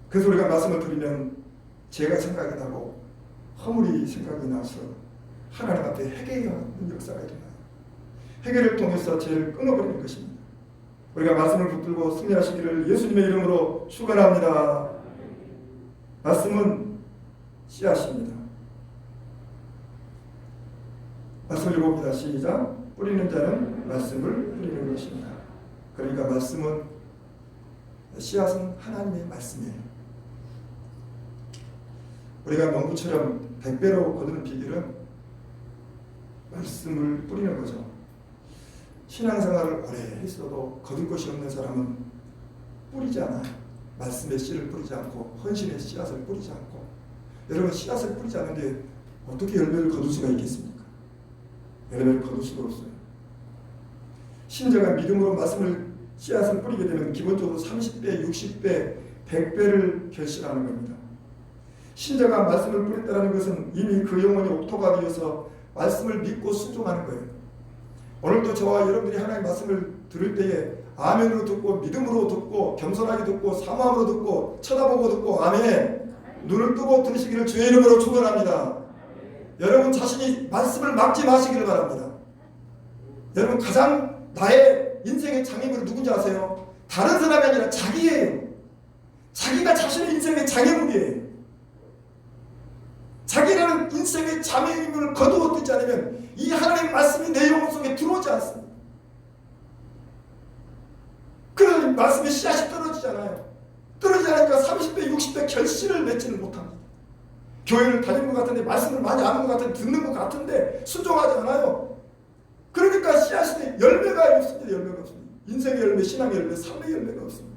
그래서 우리가 말씀을 드리면 제가 생각이 나고 허물이 생각이 나서 하나님 앞에 회개하는 역사가 일어나요. 회개를 통해서 죄를 끊어버리는 것입니다. 우리가 말씀을 붙들고 승리하시기를 예수님의 이름으로 축원합니다. 말씀은 씨앗입니다. 말씀을 읽어봅니다. 시작. 뿌리는 자는 말씀을 뿌리는 것입니다. 그러니까 말씀은, 씨앗은 하나님의 말씀이에요. 우리가 농부처럼 100배로 거두는 비결은 말씀을 뿌리는 거죠. 신앙생활을 오래 했어도 거둘 것이 없는 사람은 뿌리지 않아요. 말씀의 씨를 뿌리지 않고 헌신의 씨앗을 뿌리지 않고. 여러분, 씨앗을 뿌리지 않는데 어떻게 열매를 거둘 수가 있겠습니까? 열매를 거둘 수가 없어요. 신자가 믿음으로 말씀을 씨앗을 뿌리게 되면 기본적으로 30배, 60배, 100배를 결실하는 겁니다. 신자가 말씀을 뿌렸다는 것은 이미 그 영혼이 옥토가 되어서 말씀을 믿고 순종하는 거예요. 오늘도 저와 여러분들이 하나님의 말씀을 들을 때에 아멘으로 듣고 믿음으로 듣고 겸손하게 듣고 사모함으로 듣고 쳐다보고 듣고 아멘, 눈을 뜨고 들으시기를 주의 이름으로 축원합니다. 여러분 자신이 말씀을 막지 마시기를 바랍니다. 여러분 가장 나의 인생의 장애물이 누군지 아세요? 다른 사람이 아니라 자기예요. 자기가 자신의 인생의 장애물이에요. 자기라는 인생의 장애물을 거두어두지 않으면 이 하나님의 말씀이 내 영혼 속에 들어오지 않습니다. 그런 말씀의 씨앗이 떨어지잖아요. 떨어지지 않으니까 30배, 60배 결실을 맺지는 못합니다. 교회를 다니는 것 같은데, 말씀을 많이 아는 것 같은데, 듣는 것 같은데 순종하지 않아요. 그러니까 씨앗이 열매가 없습니다. 열매가 없습니다. 인생의 열매, 신앙의 열매, 삶의 열매가 없습니다.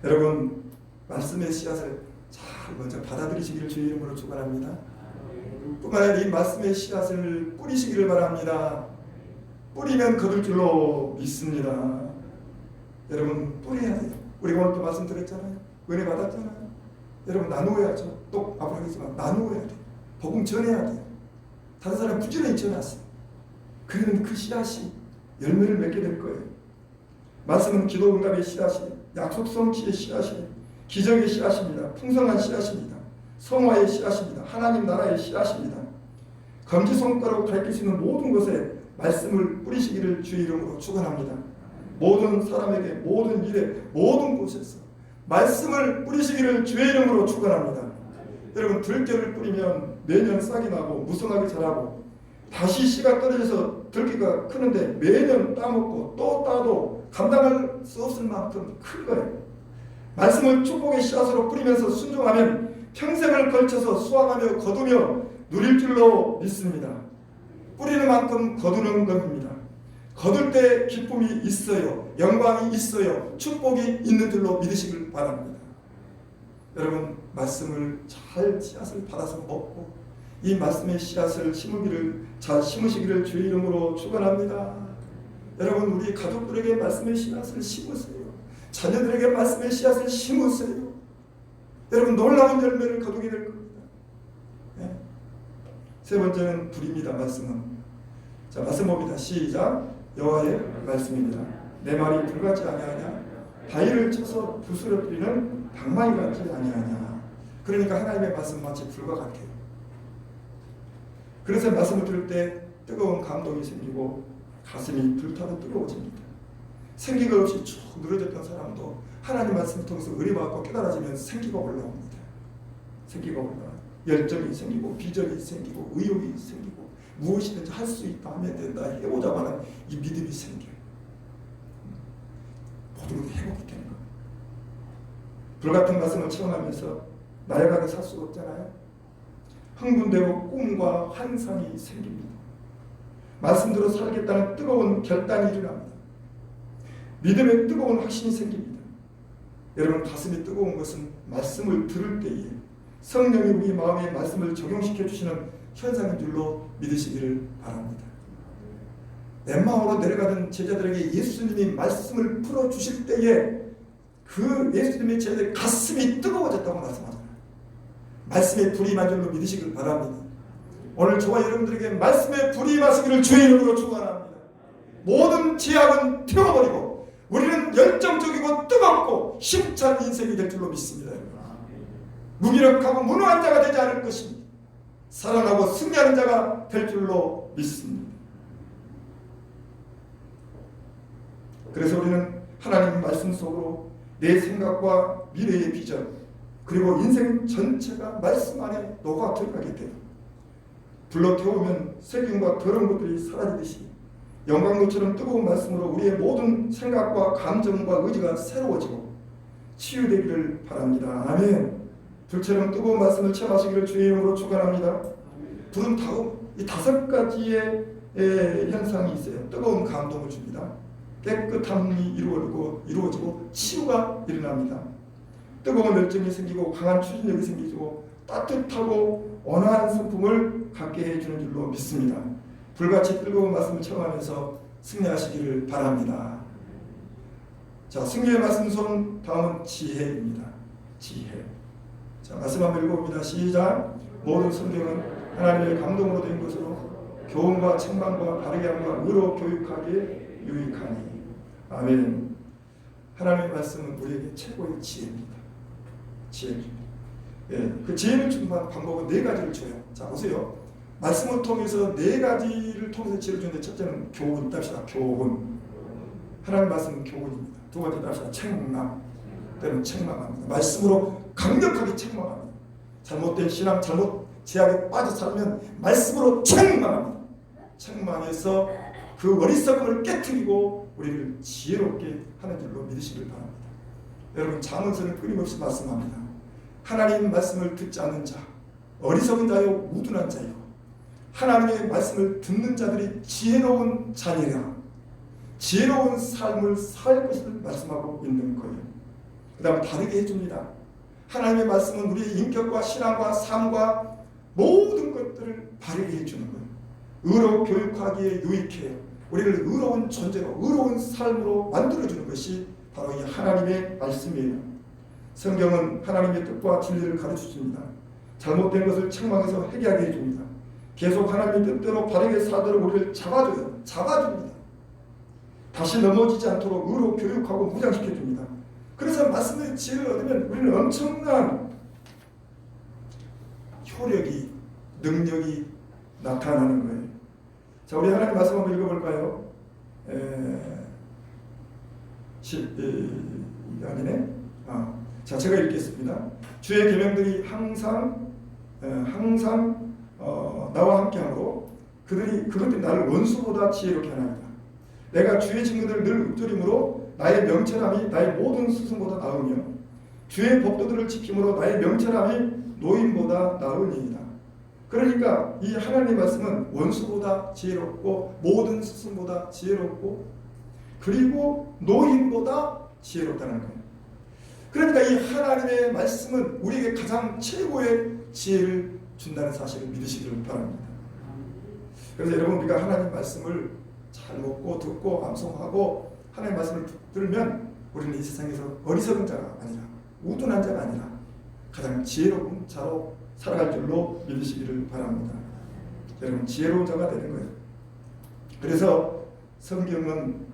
여러분, 말씀의 씨앗을 잘 먼저 받아들이시기를 주의 이름으로 축원합니다. 뿐만 아니라 이 말씀의 씨앗을 뿌리시기를 바랍니다. 뿌리면 거둘 줄로 믿습니다. 여러분, 뿌려야 돼요. 우리가 오늘 또 말씀 드렸잖아요. 은혜 받았잖아요. 여러분, 나누어야죠. 또 앞으로 하겠지만 나누어야 돼요. 복음 전해야 돼요. 다른 사람 부지런히 전하세요. 그러면 그 씨앗이 열매를 맺게 될 거예요. 말씀은 기도 응답의 씨앗이, 약속 성취의 씨앗이, 기적의 씨앗입니다. 풍성한 씨앗입니다. 성화의 씨앗입니다. 하나님 나라의 씨앗입니다. 검지손가락으로 가리킬 수 있는 모든 것에 말씀을 뿌리시기를 주의 이름으로 축원합니다. 모든 사람에게, 모든 일에, 모든 곳에서 말씀을 뿌리시기를 주의 이름으로 축원합니다. 여러분, 들깨를 뿌리면 매년 싹이 나고 무성하게 자라고 다시 씨가 떨어져서 들깨가 크는데 매년 따먹고 또 따도 감당할 수 없을 만큼 큰 거예요. 말씀을 축복의 씨앗으로 뿌리면서 순종하면 평생을 걸쳐서 수확하며 거두며 누릴 줄로 믿습니다. 뿌리는 만큼 거두는 겁니다. 거둘 때 기쁨이 있어요. 영광이 있어요. 축복이 있는 줄로 믿으시길 바랍니다. 여러분, 말씀을 잘 씨앗을 받아서 먹고 이 말씀의 씨앗을 심으기를 잘 심으시기를 주의 이름으로 축원합니다. 여러분, 우리 가족들에게 말씀의 씨앗을 심으세요. 자녀들에게 말씀의 씨앗을 심으세요. 여러분, 놀라운 열매를 거두게 될 겁니다. 네. 세 번째는 불입니다. 말씀은. 자, 말씀 봅니다. 시작. 여호와의 말씀입니다. 내 말이 불같지 아니하냐? 바위를 쳐서 부스러뜨리는 방망이 같지 아니하냐? 그러니까 하나님의 말씀 마치 불과 같아요. 그래서 말씀을 들을 때 뜨거운 감동이 생기고 가슴이 불타도 뜨거워집니다. 생기가 없이 쭉 늘어졌던 사람도 하나님 말씀을 통해서 의뢰받고 깨달아지면 생기가 올라옵니다. 생기가 올라 열정이 생기고 비전이 생기고 의욕이 생기고 무엇이든지 할 수 있다 하면 된다 해보자마는 이 믿음이 생겨요. 모든 것이 회복이 되는 거예요. 불같은 말씀을 체험하면서 나약하게 살 수가 없잖아요. 흥분되고 꿈과 환상이 생깁니다. 말씀대로 살겠다는 뜨거운 결단이 일어납니다. 믿음의 뜨거운 확신이 생깁니다. 여러분, 가슴이 뜨거운 것은 말씀을 들을 때에 성령이 우리 마음에 말씀을 적용시켜 주시는 현상인 줄로 믿으시기를 바랍니다. 엠마오로 내려가던 제자들에게 예수님이 말씀을 풀어주실 때에 그 예수님의 제자들의 가슴이 뜨거워졌다고 말씀하잖아요. 말씀의 불이 임한 줄로 믿으시길 바랍니다. 오늘 저와 여러분들에게 말씀의 불이 임하시기를 주의 이름으로 축원합니다. 모든 제약은 태워버리고 우리는 열정적이고 뜨겁고 힘찬 인생이 될 줄로 믿습니다. 무기력하고 무능한 자가 되지 않을 것입니다. 살아나고 승리하는 자가 될 줄로 믿습니다. 그래서 우리는 하나님 말씀 속으로 내 생각과 미래의 비전 그리고 인생 전체가 말씀 안에 녹아 들어가게 돼요. 불러 태우면 세균과 더러운 것들이 사라지듯이 영광로처럼 뜨거운 말씀으로 우리의 모든 생각과 감정과 의지가 새로워지고 치유되기를 바랍니다. 아멘. 불처럼 뜨거운 말씀을 체험하시기를 주의 이름으로 축원합니다. 불은 이 5가지의 현상이 있어요. 뜨거운 감동을 줍니다. 깨끗함이 이루어지고 치유가 일어납니다. 뜨거운 열정이 생기고 강한 추진력이 생기고 따뜻하고 온화한 성품을 갖게 해주는 줄로 믿습니다. 불같이 뜨거운 말씀을 체험하면서 승리하시기를 바랍니다. 자, 승리의 말씀 손 다음은 지혜입니다. 지혜. 자, 말씀 한번 읽어봅니다. 시작. 모든 성경은 하나님의 감동으로 된 것으로 교훈과 책망과 바르게 함과 의로 교육하기에 유익하니. 아멘. 하나님의 말씀은 우리에게 최고의 지혜입니다. 지혜입니다. 예, 그 지혜를 주는 방법은 4가지를 줘요. 자, 보세요. 말씀을 통해서 네 가지를 통해서 지혜를 주는데 첫째는 교훈 답시다. 교훈. 하나님 말씀은 교훈입니다. 두 번째 답시다. 책망. 때는 책망합니다. 말씀으로 강력하게 책망합니다. 잘못된 신앙, 잘못 제약에 빠져 살면 말씀으로 책망합니다. 책망해서 그 어리석음을 깨트리고 우리를 지혜롭게 하는 줄로 믿으시길 바랍니다. 여러분 잠언서는 끊임없이 말씀합니다. 하나님 말씀을 듣지 않는 자, 어리석은 자요 우둔한 자이고 하나님의 말씀을 듣는 자들이 지혜로운 자녀라. 지혜로운 삶을 살 것을 말씀하고 있는 거예요. 그 다음 다르게 해줍니다. 하나님의 말씀은 우리의 인격과 신앙과 삶과 모든 것들을 바르게 해주는 거예요. 의로 교육하기에 유익해요. 우리를 의로운 존재로 의로운 삶으로 만들어주는 것이 바로 이 하나님의 말씀이에요. 성경은 하나님의 뜻과 진리를 가르쳐줍니다. 잘못된 것을 책망해서 회개하게 해줍니다. 계속 하나님의 뜻대로 바르게 살도록 우리를 잡아줍니다. 다시 넘어지지 않도록 의로 교육하고 무장시켜줍니다. 그래서 말씀의 지혜를 얻으면 우리는 엄청난 효력이, 능력이 나타나는 거예요. 자, 우리 하나님 말씀 한번 읽어볼까요? 아니네. 자, 제가 읽겠습니다. 주의 계명들이 항상 나와 함께하므로 그것들이 나를 원수보다 지혜롭게 하나이다. 내가 주의 증거들을 늘 읊조림으로 나의 명철함이 나의 모든 스승보다 나으며 주의 법도들을 지킴으로 나의 명철함이 노인보다 나으니이다. 그러니까 이 하나님의 말씀은 원수보다 지혜롭고 모든 스승보다 지혜롭고 그리고 노인보다 지혜롭다는 거예요. 그러니까 이 하나님의 말씀은 우리에게 가장 최고의 지혜를 준다는 사실을 믿으시길 바랍니다. 그래서 여러분 우리가 하나님 말씀을 잘 먹고 듣고 암송하고 하나님 말씀을 들으면 우리는 이 세상에서 어리석은 자가 아니라 우둔한 자가 아니라 가장 지혜로운 자로 살아갈 줄로 믿으시기를 바랍니다. 여러분 지혜로운 자가 되는 거예요. 그래서 성경은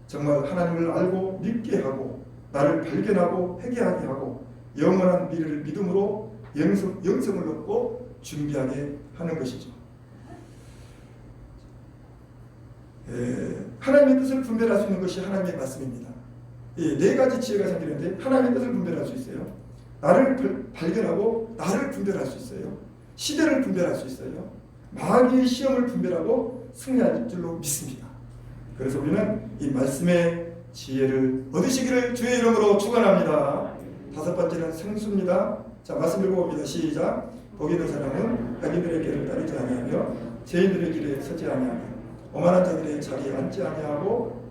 정말 하나님을 알고 믿게 하고 나를 발견하고 회개하게 하고 영원한 미래를 믿음으로 영생을 얻고 준비하게 하는 것이죠. 하나님의 뜻을 분별할 수 있는 것이 하나님의 말씀입니다. 네 가지 지혜가 생기는데 하나님의 뜻을 분별할 수 있어요. 나를 발견하고 나를 분별할 수 있어요. 시대를 분별할 수 있어요. 마귀의 시험을 분별하고 승리할 줄로 믿습니다. 그래서 우리는 이 말씀의 지혜를 얻으시기를 주의 이름으로 축원합니다. 다섯 번째는 생수입니다. 자, 말씀 읽어봅니다. 시작. 복 있는 사람은 악인들의 길을 따르지 아니하며 죄인들의 길에 서지 아니하며 오만한 자들의 자리에 앉지 아니하고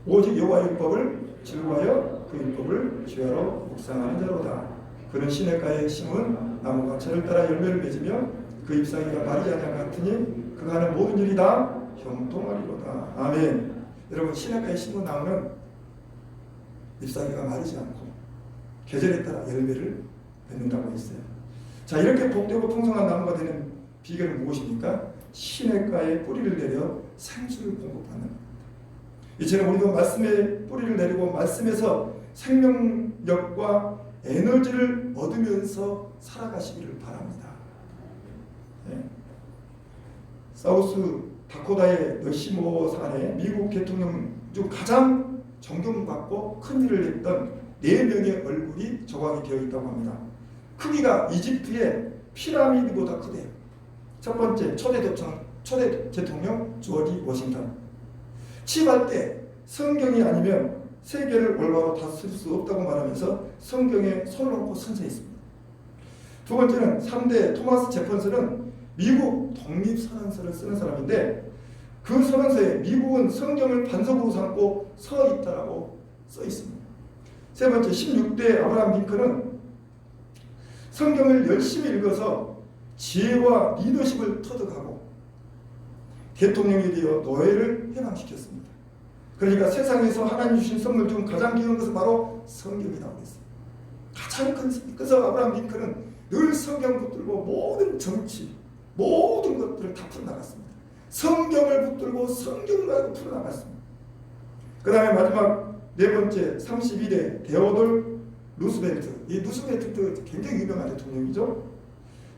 오직 여호와의 율법을 즐거워하여 그 율법을 주야로 묵상하는 자로다. 그는 시냇가에 심은 나무가 저를 따라 열매를 맺으며 그 잎사귀가 마르지 아니한 같으니 그가 하는 모든 일이 다 형통하리로다. 아멘. 여러분 시냇가에 심은 나무는 잎사귀가 마르지 않고 계절에 따라 열매를 맺는다고 했어요. 자, 이렇게 복되고 풍성한 나무가 되는 비결은 무엇입니까? 시냇가에 뿌리를 내려 생수를 공급하는 겁니다. 이처럼 우리도 말씀에 뿌리를 내리고 말씀에서 생명력과 에너지를 얻으면서 살아가시기를 바랍니다. 네. 사우스 다코다의 너시모 산에 미국 대통령 중 가장 존경받고 큰 일을 했던 4명의 얼굴이 조각이 되어 있다고 합니다. 크기가 이집트의 피라미드보다 크대요. 첫 번째 초대 대통령 조지 워싱턴. 취임할 때 성경이 아니면 세계를 올바로 다스릴 수 없다고 말하면서 성경에 손을 얹고 선서했습니다. 두 번째는 3대 토마스 제펀슨은 미국 독립선언서를 쓰는 사람인데 그 선언서에 미국은 성경을 반석으로 삼고 서 있다라고 써 있습니다. 세 번째 16대 아브라함 링컨은 성경을 열심히 읽어서 지혜와 리더십을 터득하고 대통령이 되어 노예를 해방시켰습니다. 그러니까 세상에서 하나님 주신 선물 중 가장 귀한 것은 바로 성경이라고 했어요. 가장 큰 선물. 그래서 아브라함 링컨은 늘 성경 붙들고 모든 정치, 모든 것들을 다 풀어나갔습니다. 성경을 붙들고 성경을 가지고 풀어나갔습니다. 그 다음에 마지막 네 번째 32대 데오돌 루스벨트. 이 루스벨트도 굉장히 유명한 대통령이죠.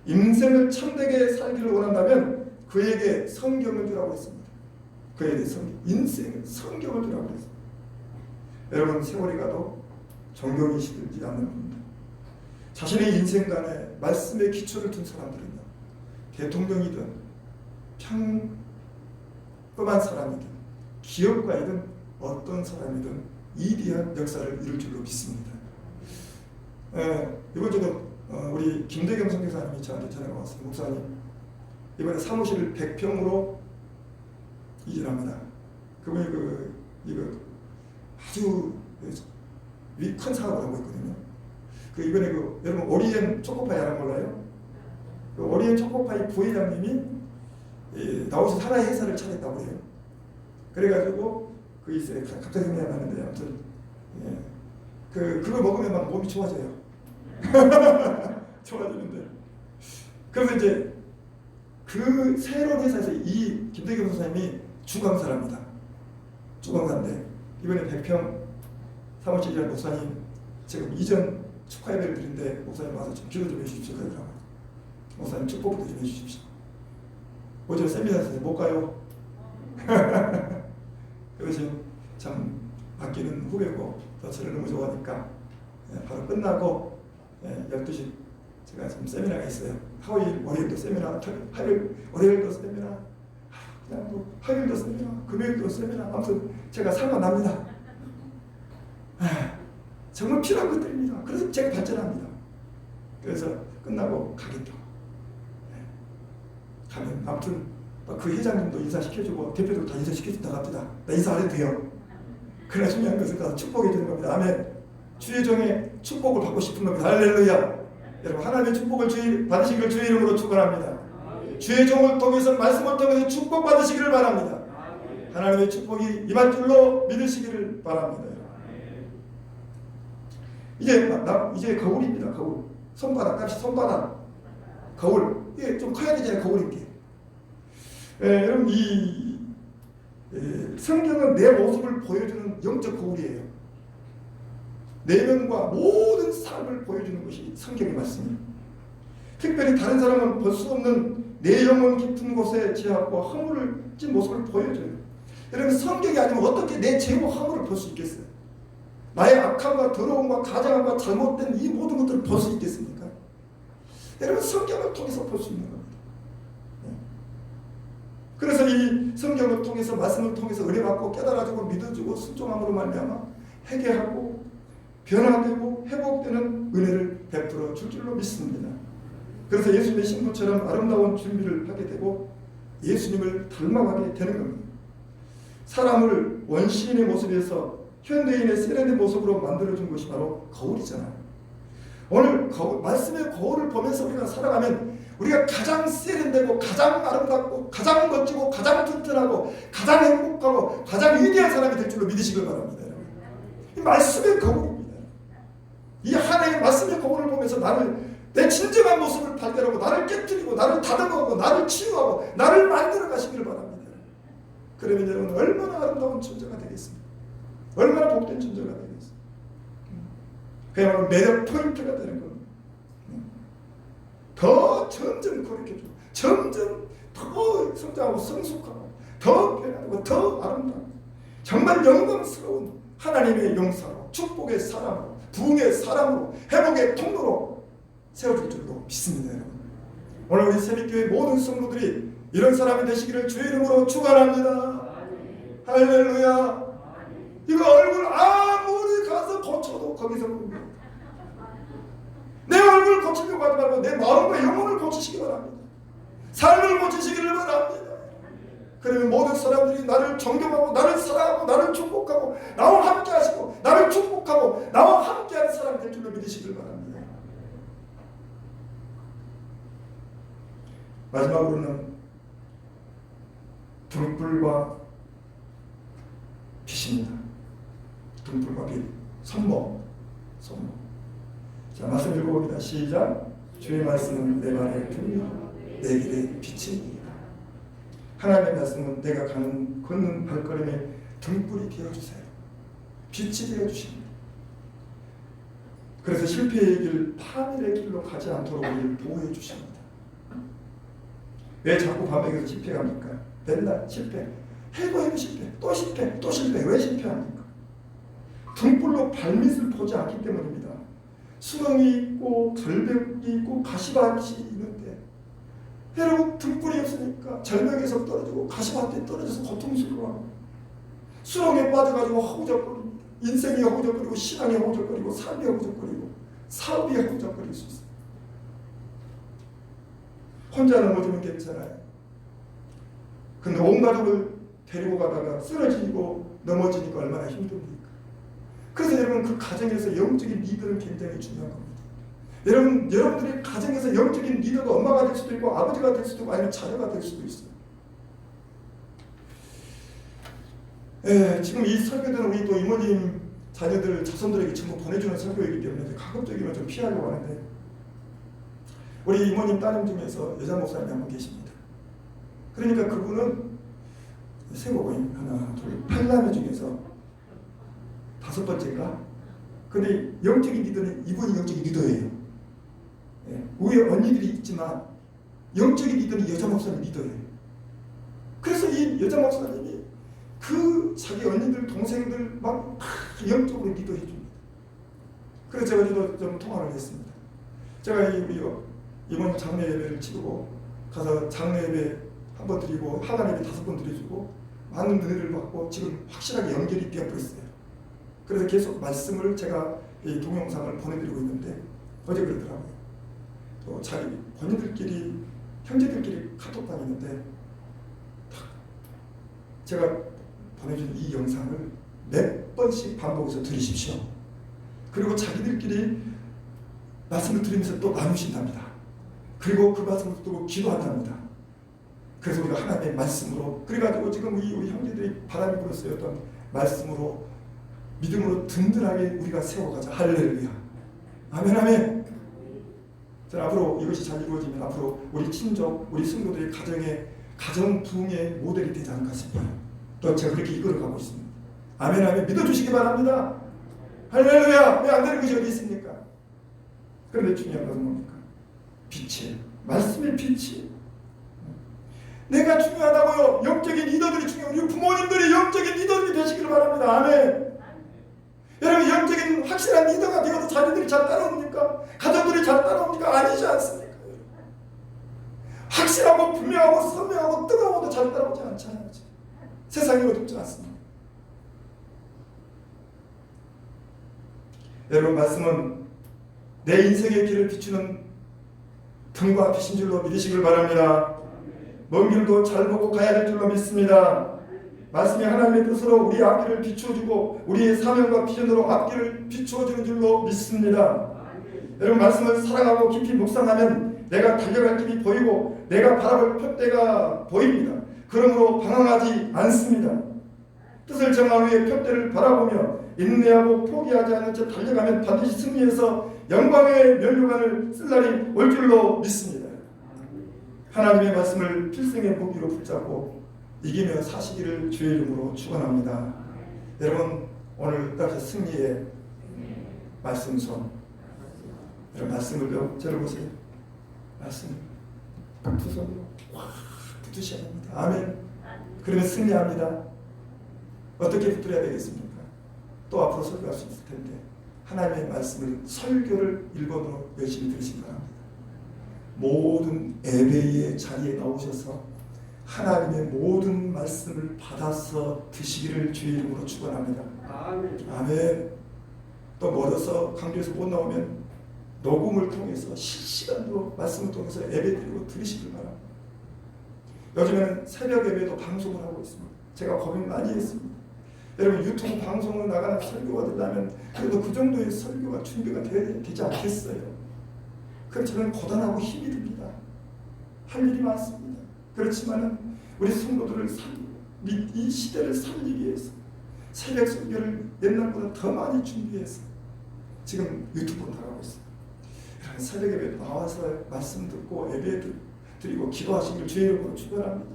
인생을 참되게 살기를 원한다면 그에게 성경을 주라고 했습니다. 그에게 인생을 성경을 주라고 했습니다. 여러분, 세월이 가도 존경이 시들지 않는 겁니다. 자신의 인생관에 말씀의 기초를 둔 사람들은요, 대통령이든 평범한 사람이든 기업가이든 어떤 사람이든 위대한 역사를 이룰 줄로 믿습니다. 이번 주도 우리 김대겸 선교사님이 저한테 전화가 왔어요. 목사님, 이번에 사무실을 100평으로 이전합니다. 그분이 이거 아주 큰 사업을 하고 있거든요. 이번에 여러분 오리엔 초코파이 알아 몰라요? 오리엔 초코파이 부회장님이 나오셔서 하나의 회사를 차렸다고 해요. 그래가지고 있어요. 갑자기 생각이 나는데 아무튼 그거 먹으면 막 몸이 좋아져요. 좋아지는데. 그래서 이제 그 새로운 회사에서 이 김대겸 선생님이 주강사랍니다. 주강사인데 이번에 100평 사무실이란 목사님 지금 이전 축하 예배를 드린데 목사님 와서 좀 기도 좀 해주십시오. 그러더라고요. 목사님 축복도 좀 해주십시오. 어제 세미나에서 못 가요. 그래서 참 아끼는 후배고 또 저를 너무 좋아하니까 바로 끝나고 12시 제가 지금 세미나가 있어요. 화요일, 월요일도 세미나, 월요일도 세미나, 그냥 뭐 화요일도 세미나, 금요일도 세미나, 아무튼 제가 살만 납니다. 정말 필요한 것들입니다. 그래서 제가 발전합니다. 그래서 끝나고 가겠다. 가면 아무튼 그 회장님도 인사시켜주고 대표도 다 인사시켜준다고 합니다. 나 인사 안 해도 돼요. 그러나 중요한 것은 가서 축복해 주는 겁니다. 아멘. 주의 종의 축복을 받고 싶은 겁니다. 할렐루야. 여러분, 하나님의 축복을 받으시기를 주의 이름으로 축원합니다. 주의 종을 통해서 말씀을 통해서 축복 받으시기를 바랍니다. 하나님의 축복이 임할 줄로 믿으시기를 바랍니다. 이제 거울입니다. 거울. 손바닥 값이 손바닥. 거울. 이게 좀 커야 되잖아요. 거울인 게. 여러분, 성경은 내 모습을 보여주는 영적 거울이에요. 내면과 모든 삶을 보여주는 것이 성경의 말씀이에요. 특별히 다른 사람은 볼 수 없는 내 영혼 깊은 곳에 제하고 허물을 진 모습을 보여줘요. 여러분, 성경이 아니면 어떻게 내 죄와 허물을 볼 수 있겠어요? 나의 악함과 더러움과 가장함과 잘못된 이 모든 것들을 볼 수 있겠습니까? 여러분, 성경을 통해서 볼 수 있는 겁니다. 그래서 이 성경을 통해서 말씀을 통해서 은혜받고 깨달아주고 믿어주고 순종함으로 말미암아 회개하고 변화되고 회복되는 은혜를 베풀어 줄 줄로 믿습니다. 그래서 예수님의 신부처럼 아름다운 준비를 하게 되고 예수님을 닮아가게 되는 겁니다. 사람을 원시인의 모습에서 현대인의 세련된 모습으로 만들어준 것이 바로 거울이잖아요. 오늘 말씀의 거울을 보면서 우리가 살아가면 우리가 가장 세련되고 가장 아름답고 가장 멋지고 가장 튼튼하고 가장 행복하고 가장 위대한 사람이 될 줄로 믿으시길 바랍니다. 이 말씀의 거울입니다. 이 하나의 말씀의 거울을 보면서 내 진정한 모습을 발견하고 나를 깨뜨리고 나를 다듬어가고 나를 치유하고 나를 만들어 가시기를 바랍니다. 그러면 여러분 얼마나 아름다운 존재가 되겠습니까? 얼마나 복된 존재가 되겠습니까? 그야말로 매력 포인트가 되는 겁니다. 더 점점 그렇게 점점 더 성장하고 성숙하고 더 변하고 더 아름다워 정말 영광스러운 하나님의 용사로 축복의 사람으로 부흥의 사람으로 회복의 통로로 세워줄 줄로 믿습니다. 여러분. 오늘 우리 새벽교회 모든 성도들이 이런 사람이 되시기를 주의 이름으로 축원합니다. 할렐루야. 이거 얼굴 아무리 가서 고쳐도 거기서 내 얼굴 고치려고 하지 말고 내 마음과 영혼을 고치시기 바랍니다. 삶을 고치시기를 바랍니다. 그러면 모든 사람들이 나를 존경하고 나를 사랑하고 나를 축복하고 나와 함께 하시고 나를 축복하고 나와 함께하는 사람이 될 줄로 믿으시길 바랍니다. 마지막으로는 등불과 빛입니다. 등불과 빛. 선모. 자, 말씀 읽어봅니다. 시작. 주의 말씀은 내 발의 등이요 내 길의 빛입니다. 하나님의 말씀은 내가 걷는 발걸음에 등불이 되어주세요. 빛이 되어주십니다. 그래서 실패의 길, 파멸의 길로 가지 않도록 우리를 보호해 주십니다. 왜 자꾸 반복해서 실패합니까? 맨날 실패. 해도 실패. 또 실패. 또 실패. 왜 실패합니까? 등불로 발밑을 보지 않기 때문입니다. 수렁이 있고 절벽이 있고 가시밭이 있는데 여러분 등불이 없으니까 절벽에서 떨어지고 가시밭에 떨어져서 고통스러워하고 수렁에 빠져가지고 허우적거립니다. 인생이 허우적거리고 신앙이 허우적거리고 삶이 허우적거리고 사업이 허우적거릴 수 있어요. 혼자 넘어지면 괜찮아요. 근데 온 가족을 데리고 가다가 쓰러지고 넘어지니까 얼마나 힘듭니까? 그래서 여러분 그 가정에서 영적인 리더는 굉장히 중요한 겁니다. 여러분들이 가정에서 영적인 리더가 엄마가 될 수도 있고 아버지가 될 수도 있고 아니면 자녀가 될 수도 있어요. 지금 이 설교들은 우리 또 이모님 자녀들 자손들에게 전부 보내주는 설교이기 때문에 가급적이면 좀 피하려고 하는데 우리 이모님 따님 중에서 여자 목사님이 한 분 계십니다. 그러니까 그분은 세모고임 하나 둘 8남매 중에서 5번째인가? 근데 영적인 리더는 이분이 영적인 리더예요. 위에 언니들이 있지만 영적인 리더는 여자 목사님 리더예요. 그래서 이 여자 목사님이 그 자기 언니들 동생들 막 영적으로 리더해 줍니다. 그래서 제가 좀 통화를 했습니다. 제가 이번 장례 예배를 치르고 가서 장례 예배 한 번 드리고 하간 예배 5번 드려주고 많은 은혜를 받고 지금 확실하게 연결이 되어버렸어요. 그래서 계속 말씀을 제가 이 동영상을 보내드리고 있는데 어제 그러더라고요. 또 자기 본인들끼리 형제들끼리 카톡방이 있는데 제가 보내준 이 영상을 몇 번씩 반복해서 들으십시오. 그리고 자기들끼리 말씀을 들으면서 또 나누신답니다. 그리고 그 말씀을 듣고 기도한답니다. 그래서 우리가 하나님의 말씀으로 그래가지고 지금 우리 형제들이 바람이 불었어요. 어떤 말씀으로 믿음으로 든든하게 우리가 세워가자. 할렐루야. 아멘 아멘. 자, 앞으로 이것이 잘 이루어지면 앞으로 우리 친족, 우리 성도들의 가정 부흥의 모델이 되지 않을까 싶어요. 또 제가 그렇게 이끌어가고 있습니다. 아멘 아멘. 믿어주시기 바랍니다. 할렐루야. 왜 안 되는 것이 어디 있습니까? 그런데 중요한 것은 뭡니까? 빛이에요. 말씀의 빛이. 내가 중요하다고요. 영적인 리더들이 중요해요. 우리 부모님들이 영적인 리더들이 되시기를 바랍니다. 아멘. 여러분 영적인 확실한 리더가 되어도 자녀들이 잘 따라옵니까? 가족들이 잘 따라옵니까? 아니지 않습니까? 확실하고 분명하고 선명하고 뜨거워도 잘 따라오지 않잖아요. 세상이 어둡지 않습니다. 여러분 말씀은 내 인생의 길을 비추는 등과 빛인 줄로 믿으시길 바랍니다. 먼 길도 잘 보고 가야 될 줄로 믿습니다. 말씀이 하나님의 뜻으로 우리 앞길을 비추어주고 우리의 사명과 비전으로 앞길을 비추어주는 줄로 믿습니다. 여러분 말씀을 사랑하고 깊이 묵상하면 내가 달려갈 길이 보이고 내가 바라볼 푯대가 보입니다. 그러므로 방황하지 않습니다. 뜻을 정한 후에 푯대를 바라보며 인내하고 포기하지 않은 채 달려가면 반드시 승리해서 영광의 면류관을 쓸 날이 올 줄로 믿습니다. 하나님의 말씀을 필승의 무기로 붙잡고 이기며 사시기를 주의 이름으로 축원합니다. 여러분 오늘 따라서 승리의 말씀son 여러분 말씀을 저를 보세요. 말씀 두 손으로 확 붙으셔야 합니다. 아멘. 그러면 승리합니다. 어떻게 붙들어야 되겠습니까? 또 앞으로 설교할 수 있을 텐데 하나님의 말씀을 설교를 1번으로 열심히 들으시기 바랍니다. 모든 예배의 자리에 나오셔서 하나님의 모든 말씀을 받아서 드시기를 주의 이름으로 축원합니다. 아멘. 또 멀어서 강조해서 못 나오면 녹음을 통해서 실시간으로 말씀을 통해서 예배드리고 들으시길 바랍니다. 요즘에는 새벽 예배도 방송을 하고 있습니다. 제가 고민 많이 했습니다. 여러분 유튜브 방송으로 나가는 설교가 되려면 그래도 그 정도의 설교가 준비가 되지 않겠어요. 그래서 저는 고단하고 힘이 듭니다. 할 일이 많습니다. 그렇지만 우리 성도들을 이 시대를 살리기 위해서 새벽 설교를 옛날보다 더 많이 준비해서 지금 유튜브로 나가고 있습니다. 새벽 예배 나와서 말씀 듣고 예배 드리고 기도하시길 주의 이름으로 축원합니다.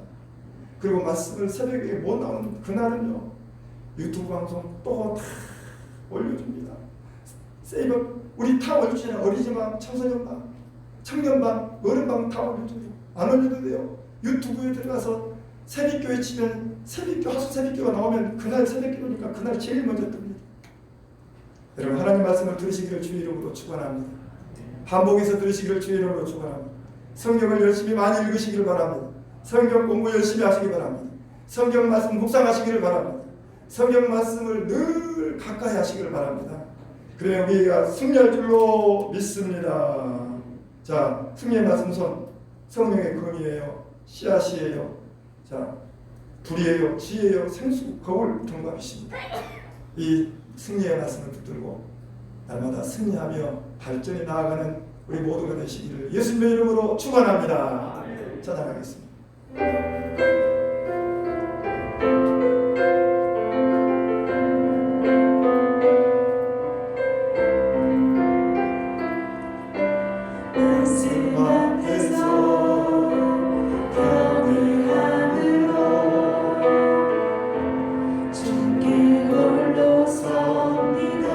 그리고 말씀을 새벽에 못 나오는 그날은요 유튜브 방송 또 다 올려줍니다. 세이버 우리 다 올려주잖아요. 어리지만 청소년방, 청년방, 어른방 다 올려줘요. 안 올려도 돼요. 유튜브에 들어가서 새벽교회 치면 새벽교 하수 새벽교가 나오면 그날 새벽교니까 그날 제일 먼저 뜹니다. 여러분 하나님 말씀을 들으시기를 주의 이름으로 축원합니다. 반복해서 들으시기를 주의 이름으로 축원합니다. 성경을 열심히 많이 읽으시기를 바랍니다. 성경 공부 열심히 하시기 바랍니다. 성경 말씀 묵상하시기를 바랍니다. 성경 말씀을 늘 가까이 하시기를 바랍니다. 그래야 우리가 승리할 줄로 믿습니다. 자, 승리의 말씀 손, 성령의 검이에요, 씨앗이에요, 자, 불이에요, 지혜예요, 생수, 거울, 정답이십니다. 이 승리의 말씀을 붙들고 날마다 승리하며 발전이 나아가는 우리 모두가 되시기를 예수님의 이름으로 축원합니다. 찬양하겠습니다. 말씀 앞에서 경외함으로 주께 홀로 섭니다.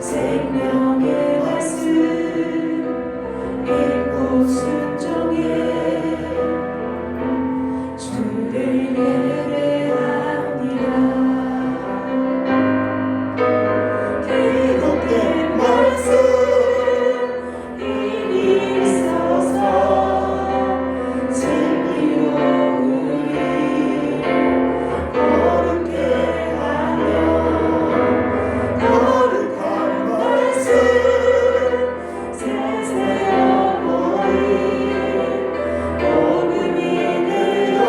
생명의 말씀 읽고 순종해 주를 예배합니다. 기록된 말씀 이미 있어서 진리로 우리 거룩게 하며 거룩한 말씀 세세 영원히 복음이 되어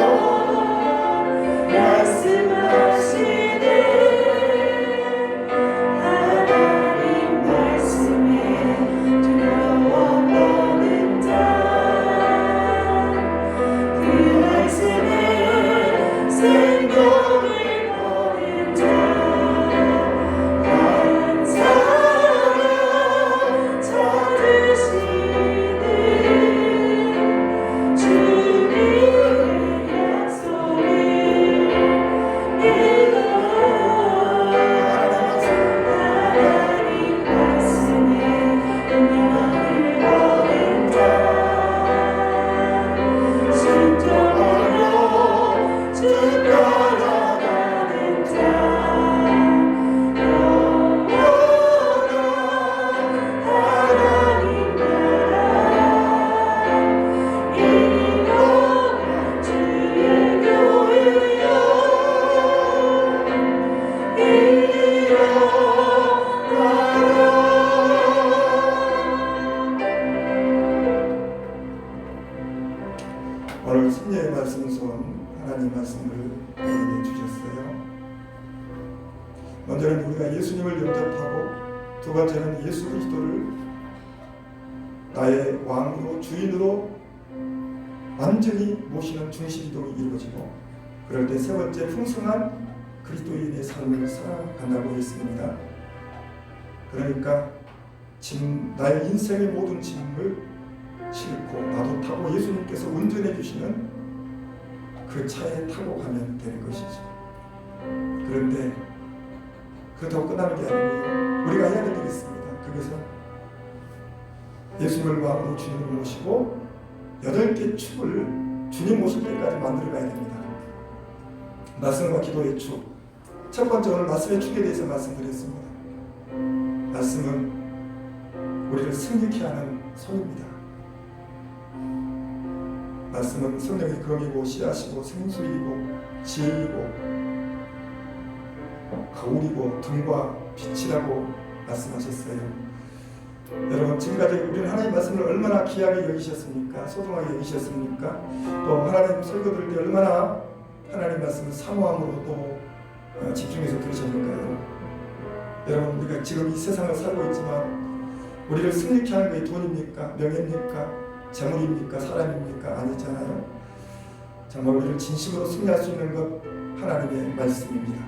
말씀하시네. 하나님 말씀에 두려워 떠는 자, 그 말씀에 생명을 거는 자, 한 사람 찾으시는 주님의 약속을 믿어. 하나님 말씀에 운명을 거는 자, 순종하며 주 따라가는 자, 영원한 하나님 나라 일어나 주의 교회여 오늘 승리의 말씀 손 하나님 말씀을 우리에게 주셨어요. 먼저는 우리가 예수님을 영접하고 두 번째는 예수 그리스도를 나의 왕으로 주인으로 완전히 모시는 중심이동이 이루어지고 그럴 때 세 번째 풍성한 그리스도인의 삶을 살아간다고 했습니다. 그러니까 나의 인생의 모든 짐을 싣고 나도 타고 예수님께서 운전해 주시는 그 차에 타고 가면 되는 것이죠. 그런데 그렇다고 끝나는 게 아니고요. 우리가 해야 될 일이 있습니다. 그것은 예수님을 왕으로 주님을 모시고 8개 축을 주님 모실 때까지 만들어 가야 됩니다. 말씀과 기도의 축. 첫 번째 오늘 말씀의 축에 대해서 말씀드렸습니다. 말씀은 우리를 승리케 하는 손입니다. 말씀은 성령의 검이고 씨앗이고 생수이고 지혜이고 거울이고 등과 빛이라고 말씀하셨어요. 여러분 지금까지 우리는 하나님 말씀을 얼마나 귀하게 여기셨습니까? 소중하게 여기셨습니까? 또 하나님 설교 들을 때 얼마나 하나님 말씀을 사모함으로 또 집중해서 들으셨을까요? 여러분 우리가 지금 이 세상을 살고 있지만 우리를 승리케 하는 게 돈입니까? 명예입니까? 재물입니까? 사람입니까? 아니잖아요. 정말 우리를 진심으로 승리할 수 있는 것 하나님의 말씀입니다.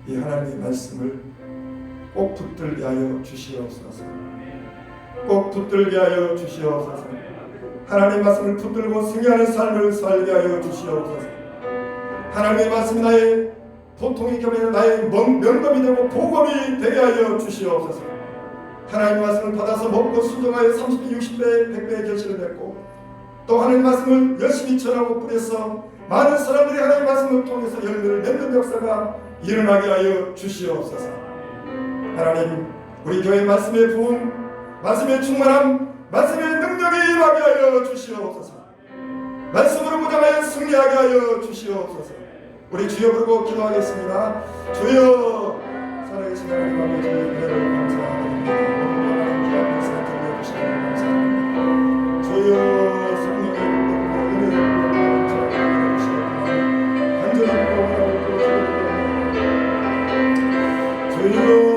이 하나님의 말씀을 꼭 붙들게 하여 주시옵소서. 꼭 붙들게 하여 주시옵소서. 하나님의 말씀을 붙들고 승리하는 삶을 살게 하여 주시옵소서. 하나님의 말씀이 나의 보통이 겸해 나의 명검이 되고 보검이 되게 하여 주시옵소서. 하나님의 말씀을 받아서 먹고 순종하여 30배, 60배, 100배의 결실을 맺고 또 하나님 말씀을 열심히 전하고 뿌려서 많은 사람들이 하나님 말씀을 통해서 열매를 맺는 역사가 일어나게 하여 주시옵소서. 하나님, 우리 교회 말씀의 부흥, 말씀의 충만함, 말씀의 능력이 임하게 하여 주시옵소서. 말씀으로 무장하여 승리하게 하여 주시옵소서. 우리 주여 부르고 기도하겠습니다. 주여, 살아계신 하나님 아버지, 은혜를 감사합니다. 하나님 주 앞에서 들려주시는 감사합니다. 주여, 성령의 은혜를 감사합니다. 간절히 구원하고 주여,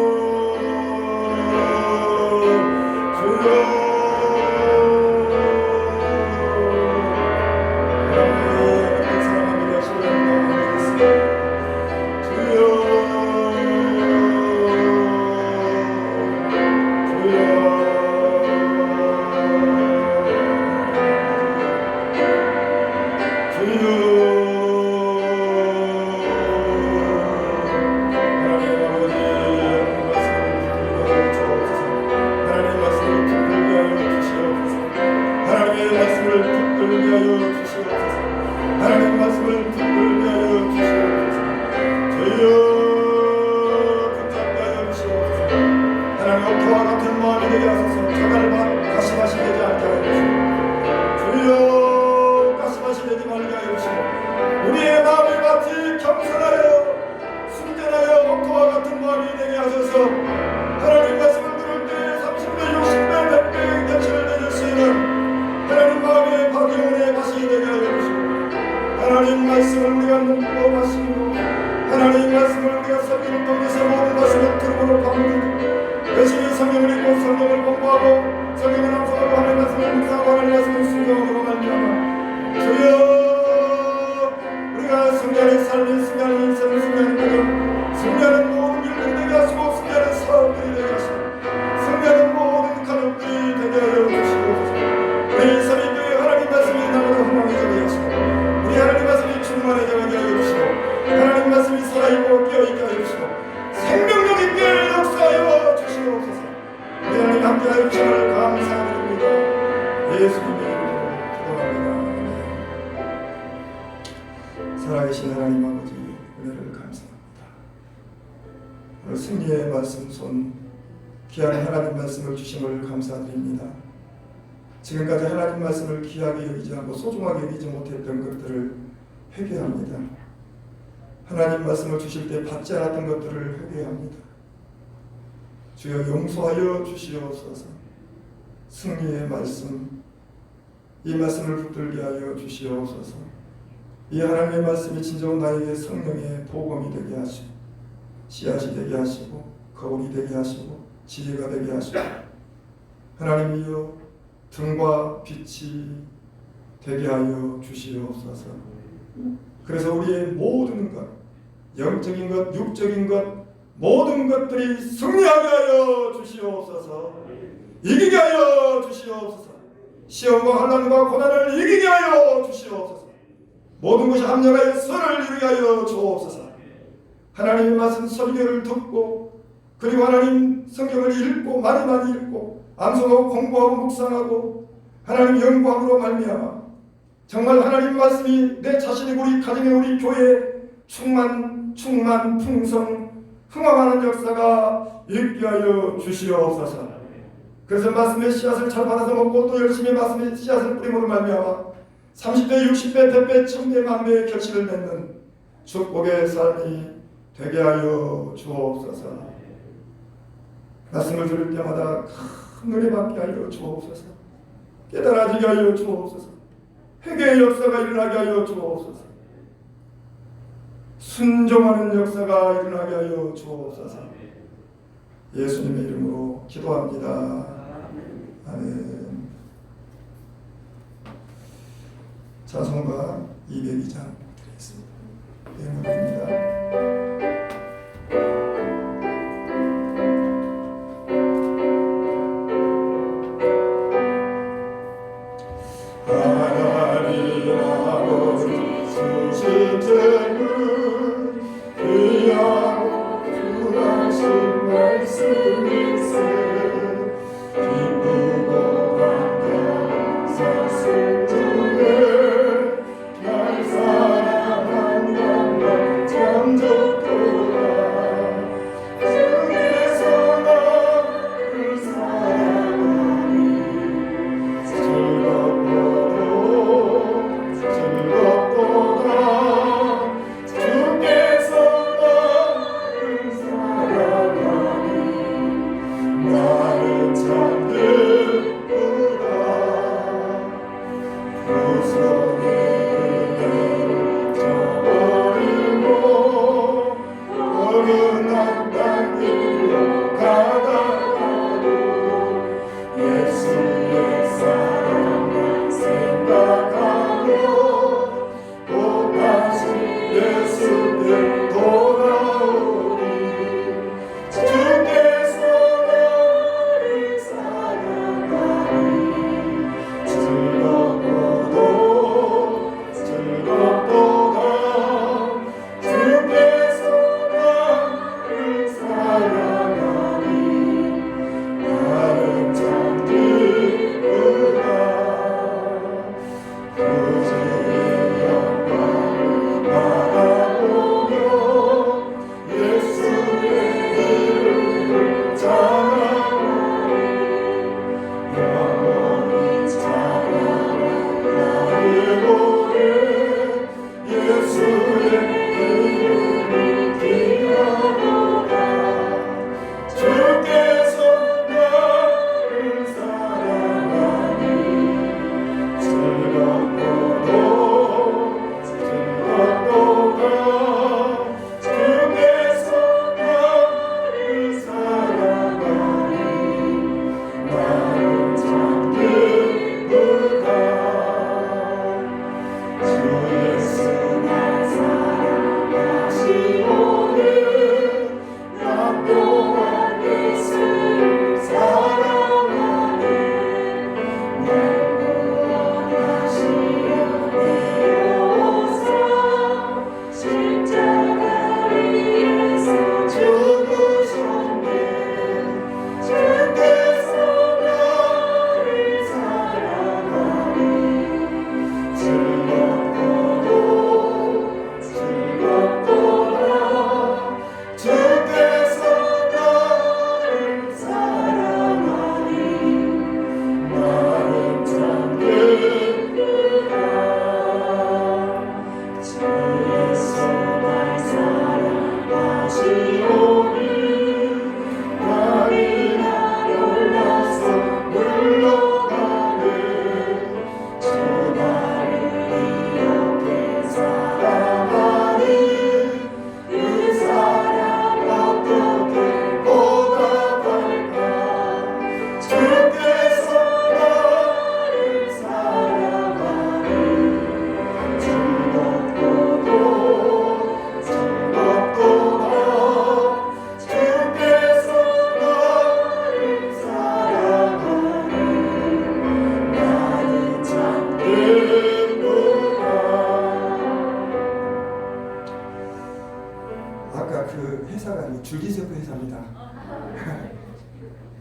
하나님 말씀을 우리가 눈보고 마시고 하나님 말씀을 우리가 설교를 통해서 모든 것을 들음으로 파묻고 열심히 성경을 읽고 성경을 공부하고 성경을 낭송하고 하나님 말씀을 묵상하고 하나님 말씀을 순종으로 말미암아 주여 우리가 승리하는 삶이 승리하는 인생을 승리하는 가정 승리하는 모든 일들이 되게 하시고 승리하는 사업들이 되게 하시고 승리하는 모든 가족들이 되게 하여 주시옵소서. 우리 서리교회 하나님 말씀이 나무로 흥망해지게 하시고 우리 하나님 말씀이 충만해지게 하여 주시고 하나님 말씀이 살아있고 깨어있게 하여 주시고 생명력 있게 역사하여 주시옵소서. 우리 하나님 함께하여 주심을 감사드립니다. 예수님의 이름으로 기도합니다. 살아계신 하나님 아버지 은혜를 감사합니다. 오늘 승리의 말씀 손 귀한 하나님 말씀을 주심을 감사드립니다. 지금까지 하나님 말씀을 귀하게 여기지 않고 소중하게 여기지 못했던 것들을 회개합니다. 하나님 말씀을 주실 때 받지 않았던 것들을 회개합니다. 주여 용서하여 주시옵소서. 승리의 말씀, 이 말씀을 붙들게 하여 주시옵소서. 이 하나님의 말씀이 진정 나에게 성령의 복음이 되게 하시고 씨앗이 되게 하시고 거울이 되게 하시고 지혜가 되게 하시고 하나님이여 등과 빛이 되게 하여 주시옵소서. 그래서 우리의 모든 것, 영적인 것, 육적인 것, 모든 것들이 승리하게 하여 주시옵소서. 이기게 하여 주시옵소서. 시험과 환난과 고난을 이기게 하여 주시옵소서. 모든 것이 합력하여 선을 이루게 하여 주옵소서. 하나님의 말씀 설교를 듣고 그리고 하나님 성경을 읽고 많이 읽고 암송하고 공부하고 묵상하고 하나님 연구함으로 말미암아 정말 하나님 말씀이 내 자신이 우리 가정에 우리 교회에 충만 풍성 흥황하는 역사가 있게 하여 주시옵소서. 그래서 말씀의 씨앗을 잘 받아서 먹고 또 열심히 말씀의 씨앗을 뿌림으로 말미암아 30배 60배 100배 1000배 만배의 결실을 맺는 축복의 삶이 되게 하여 주옵소서. 말씀을 들을 때마다 큰 은혜 받게 하여 주옵소서. 깨달아지게 하여 주옵소서. 회개의 역사가 일어나게 하여 주옵소서. 순종하는 역사가 일어나게 하여 주옵소서. 예수님의 이름으로 기도합니다. 아멘. 찬송가 202장 드리겠습니다. 예물입니다. 기쁘고 반가운 사슬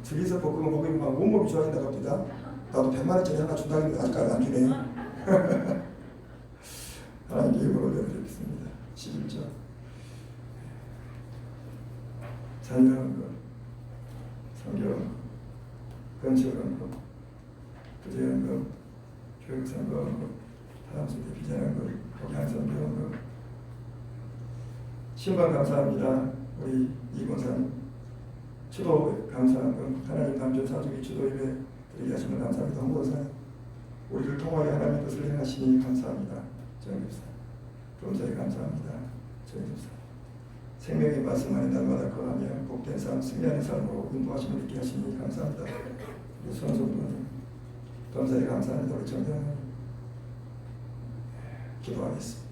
저기서 볶으면 거기 막 온몸이 좋아진다고 합니다. 나도 100만 원짜리 하나 준다고 했는데 아직까지 안 주네. 하나님께 이걸 올려드리겠습니다. 11절. 자녀한 것, 성경한 것, 건축한 것, 부재한 것, 교육선거한 것, 다음 세대 비전한 것, 복양선 배운 것. 신방 감사합니다. 우리 이권사님 추도 감사한 것, 하나님 남전 사주기 추도 예배 드리게 하시는 감사합니다. 홍보사님 우리를 통하여 하나님의 뜻을 행하시니 감사합니다. 정교사 범사에 감사합니다. 정교사 생명의 말씀 안에 날마다 거하며 복된 삶, 승리하는 삶으로 인도하심을 있게 하시니 감사합니다. 우리 손성도님 범사에 감사합니다. 우리 정장님 기도하겠습니다.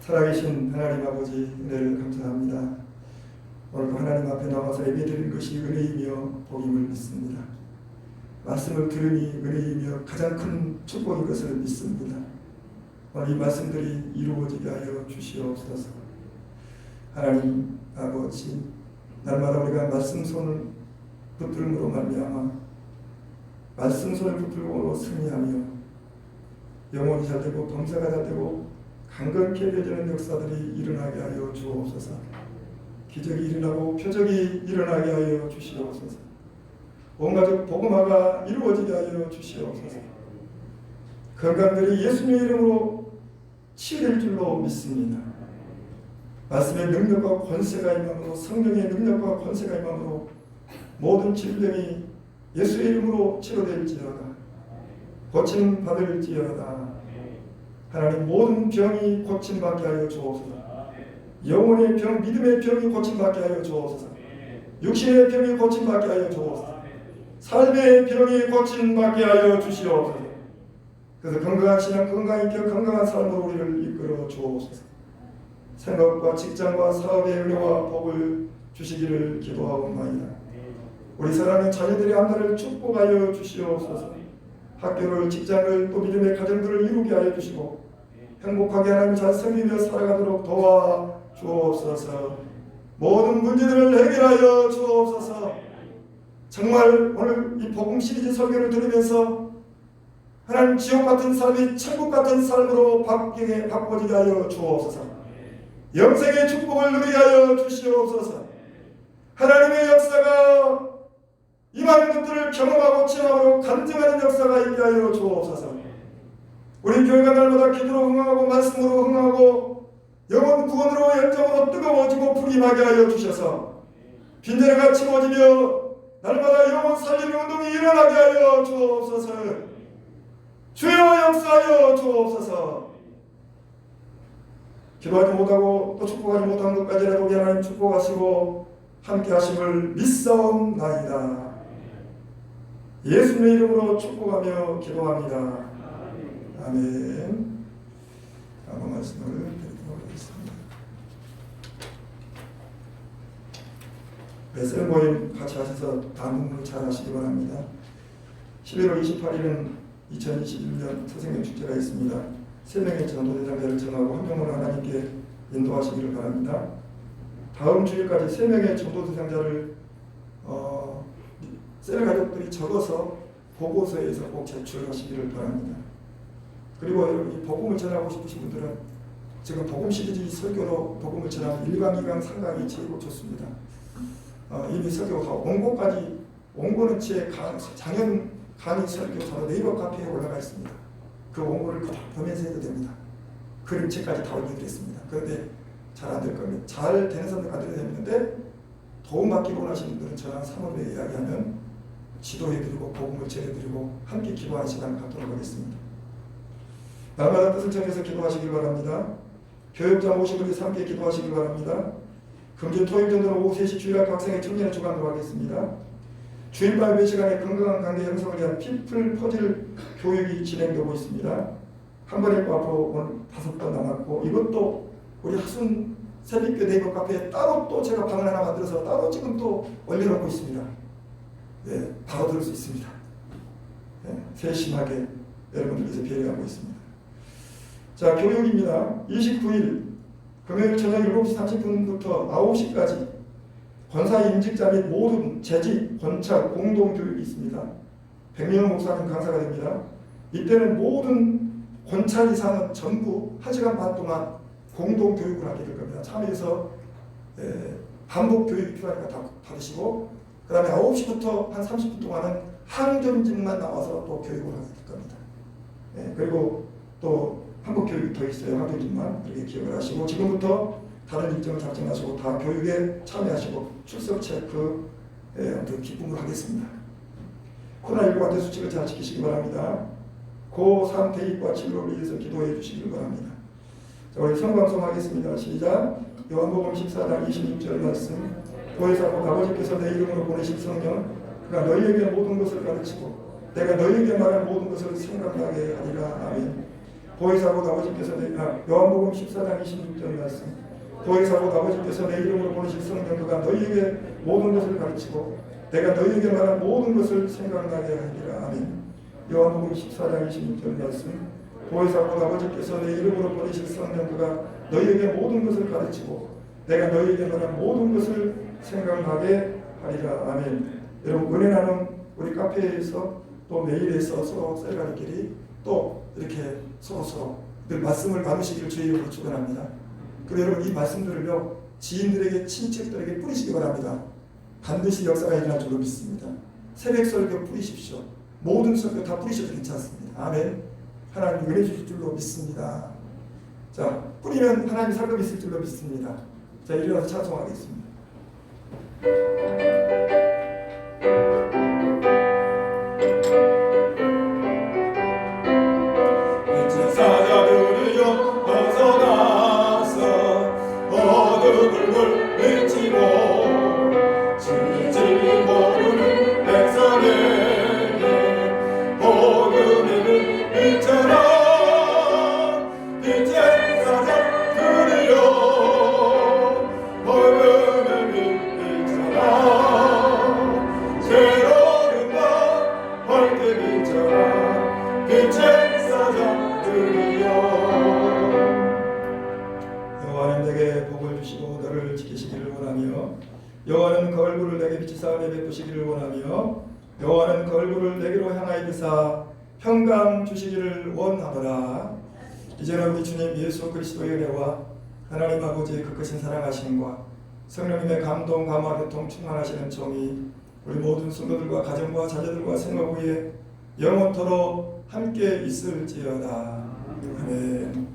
살아계신 하나님 아버지 은혜를 감사합니다. 오늘도 하나님 앞에 나와서 예배드리는 것이 은혜이며 복임을 믿습니다. 말씀을 들으니 은혜이며 가장 큰 축복인 것을 믿습니다. 오늘 이 말씀들이 이루어지게 하여 주시옵소서. 하나님 아버지 날마다 우리가 말씀 손을 붙들므로 말미암아 말씀 손을 붙들고 승리하며 영혼이 잘되고 범사가 잘되고 강건케 되어지는 역사들이 일어나게 하여 주옵소서. 기적이 일어나고 표적이 일어나게 하여 주시옵소서. 온 가족 복음화가 이루어지게 하여 주시옵소서. 건강들이 예수님의 이름으로 치유될 줄로 믿습니다. 말씀의 능력과 권세가 임함으로 성령의 능력과 권세가 임함으로 모든 질병이 예수의 이름으로 치료될지어다. 고침 받을지어다. 하나님 모든 병이 고침받게 하여 주옵소서. 영혼의 병, 믿음의 병이 고침받게 하여 주옵소서. 육신의 병이 고침받게 하여 주옵소서. 삶의 병이 고침받게 하여 주시옵소서. 그래서 건강한 신앙, 건강한 격, 건강한 삶으로 우리를 이끌어 주옵소서. 생업과 직장과 사업의 은혜와 복을 주시기를 기도하옵나이다. 우리 사랑하는 자녀들의 앞날을 축복하여 주시옵소서. 학교를, 직장을, 또 믿음의 가정들을 이루게 하여 주시고 행복하게 하나님 잘 섬기며 살아가도록 도와 주옵소서. 모든 문제들을 해결하여 주옵소서. 정말 오늘 이 복음 시리즈 설교를 들으면서 하나님 지옥 같은 삶이 천국 같은 삶으로 바꿔지게 하여 주옵소서. 영생의 축복을 누리게 하여 주시옵소서. 하나님의 역사가 임하는 것들을 경험하고 체험하고 간증하는 역사가 있게 하여 주옵소서. 우리 교회가 날마다 기도로 흥하고 말씀으로 흥하고 영혼 구원으로 열정으로 뜨거워지고 불임하게 하여 주셔서 빈대가 치워지며 날마다 영혼 살리는 운동이 일어나게 하여 주옵소서. 주여 역사하여 주옵소서. 기도하지 못하고 또 축복하지 못한 것까지라도 우리 하나님 축복하시고 함께 하심을 믿사옵나이다. 예수님의 이름으로 축복하며 기도합니다. 아멘. 아무 말씀을 드리도록 하겠습니다. 베셀 모임 같이 하셔서 단문을 잘 하시기 바랍니다. 11월 28일은 2021년 서생명 축제가 있습니다. 3명의 전도대장자를 정하고 한 명으로 하나님께 인도하시기를 바랍니다. 다음 주일까지 3명의 전도대장자를 셀 가족들이 적어서 보고서에서 꼭 제출하시기를 바랍니다. 그리고 여러분이 복음을 전하고 싶으신 분들은 지금 복음 시리즈 설교로 복음을 전하는 1강, 2강, 3강이 제일 좋습니다. 이미 설교가 다 원고까지 원고는 제 장현 강의 설교서로 네이버 카페에 올라가 있습니다. 그 원고를 그다 보면서 해도 됩니다. 그림책까지 다 올려드렸습니다. 그런데 잘 안 될 겁니다. 잘 되는 사람들 안 되는데 도움받기로 원하시는 분들은 저랑 사모님에 이야기하면 지도해드리고 복음을 전해드리고 함께 기도하는 시간을 갖도록 하겠습니다. 날마다 뜻을 정해서 기도하시길 바랍니다. 교육자 모시고 함께 기도하시길 바랍니다. 금주 토요일 정도는 오후 3시 주일학교 학생의 청년을 주관으로 하겠습니다. 주일밤 예배 시간에 건강한 관계 형성을 위한 피플 퍼즐 교육이 진행되고 있습니다. 한 번 했고 앞으로 오늘 5번 남았고 이것도 우리 학순 새벽교 네이버 카페에 따로 또 제가 방을 하나 만들어서 따로 지금 또 올려놓고 있습니다. 네, 바로 들을 수 있습니다. 네, 세심하게 여러분들께서 배려하고 있습니다. 자, 교육입니다. 29일 금요일 저녁 7시 30분부터 9시까지 권사 임직자 및 모든 재직, 권찰, 공동교육이 있습니다. 100명 목사님 강사가 됩니다. 이때는 모든 권찰 이상은 전부 1시간 반 동안 공동교육을 하게 될 겁니다. 참여해서 반복 교육이 필요하니까 다 받으시고, 그 다음에 9시부터 한 30분 동안은 항점진만 나와서 또 교육을 하게 될 겁니다. 그리고 또 한국 교육이 더 있어요. 항점진만. 그렇게 기억을 하시고, 지금부터 다른 일정을 작성하시고 다 교육에 참여하시고 출석 체크 아무튼 기쁨을 하겠습니다. 코로나19 관계 수칙을 잘 지키시기 바랍니다. 고3 대입과 진로를 위해서 기도해 주시길 바랍니다. 자, 우리 성방송 하겠습니다. 시작. 요한복음 14장 26절 말씀. 보혜사 곧 아버지께서 내 이름으로 보내신 성령 그가 너희에게 모든 것을 가르치고 내가 너희에게 말한 모든 것을 생각나게 하리라. 아멘. 보혜사 곧 아버지께서 요한복음 14장 26절 말씀. 보혜사 곧 아버지께서 내 이름으로 보내신 성령 그가 너희에게 모든 것을 가르치고 내가 너희에게 말한 모든 것을 생각나게 하리라. 아멘. 요한복음 14장 26절 말씀. 보혜사 곧 아버지께서 내 이름으로 보내신 성령 그가 너희에게 모든 것을 가르치고 내가 너희에게 말한 모든 것을 생각나게 하리라. 아멘. 여러분, 은혜 나눔 우리 카페에서 또 메일에서 서로 셀가리끼리 또 이렇게 서로 늘 말씀을 나누시기를 주의 이름으로 축원합니다. 그리고 여러분, 이 말씀들을요 지인들에게, 친척들에게 뿌리시기 바랍니다. 반드시 역사가 일어날 줄로 믿습니다. 새벽 설교 뿌리십시오. 모든 설교 다 뿌리셔도 괜찮습니다. 아멘. 하나님 은혜 주실 줄로 믿습니다. 자, 뿌리면 하나님 살고 있을 줄로 믿습니다. 자, 일어나서 찬송하겠습니다. 이제 사자들이여 어서 나서 어둠을 물리치고 진리 모르는 백성에게 복음의 빛 비춰라. 이제 사자들이여 복음의 빛 비춰라. 새로운 날 밝게 비춰라. 빛의 사자들이여. 여호와는 내게 복을 주시고 너를 지키시기를 원하며 여호와는 그 얼굴을 내게 비치사 내 베푸시기를 원하며 여호와는 그 얼굴을 내게로 향하여 비사 평강 주시기를 원하노라. 이제는 우리 주님 예수 그리스도의 은혜와 하나님 아버지의 그 크신 사랑하심과 성령님의 감동, 감화, 교통 충만하시는 정이 우리 모든 성도들과 가정과 자녀들과 생업 위에 영원토록 함께 있을지어다. 아멘.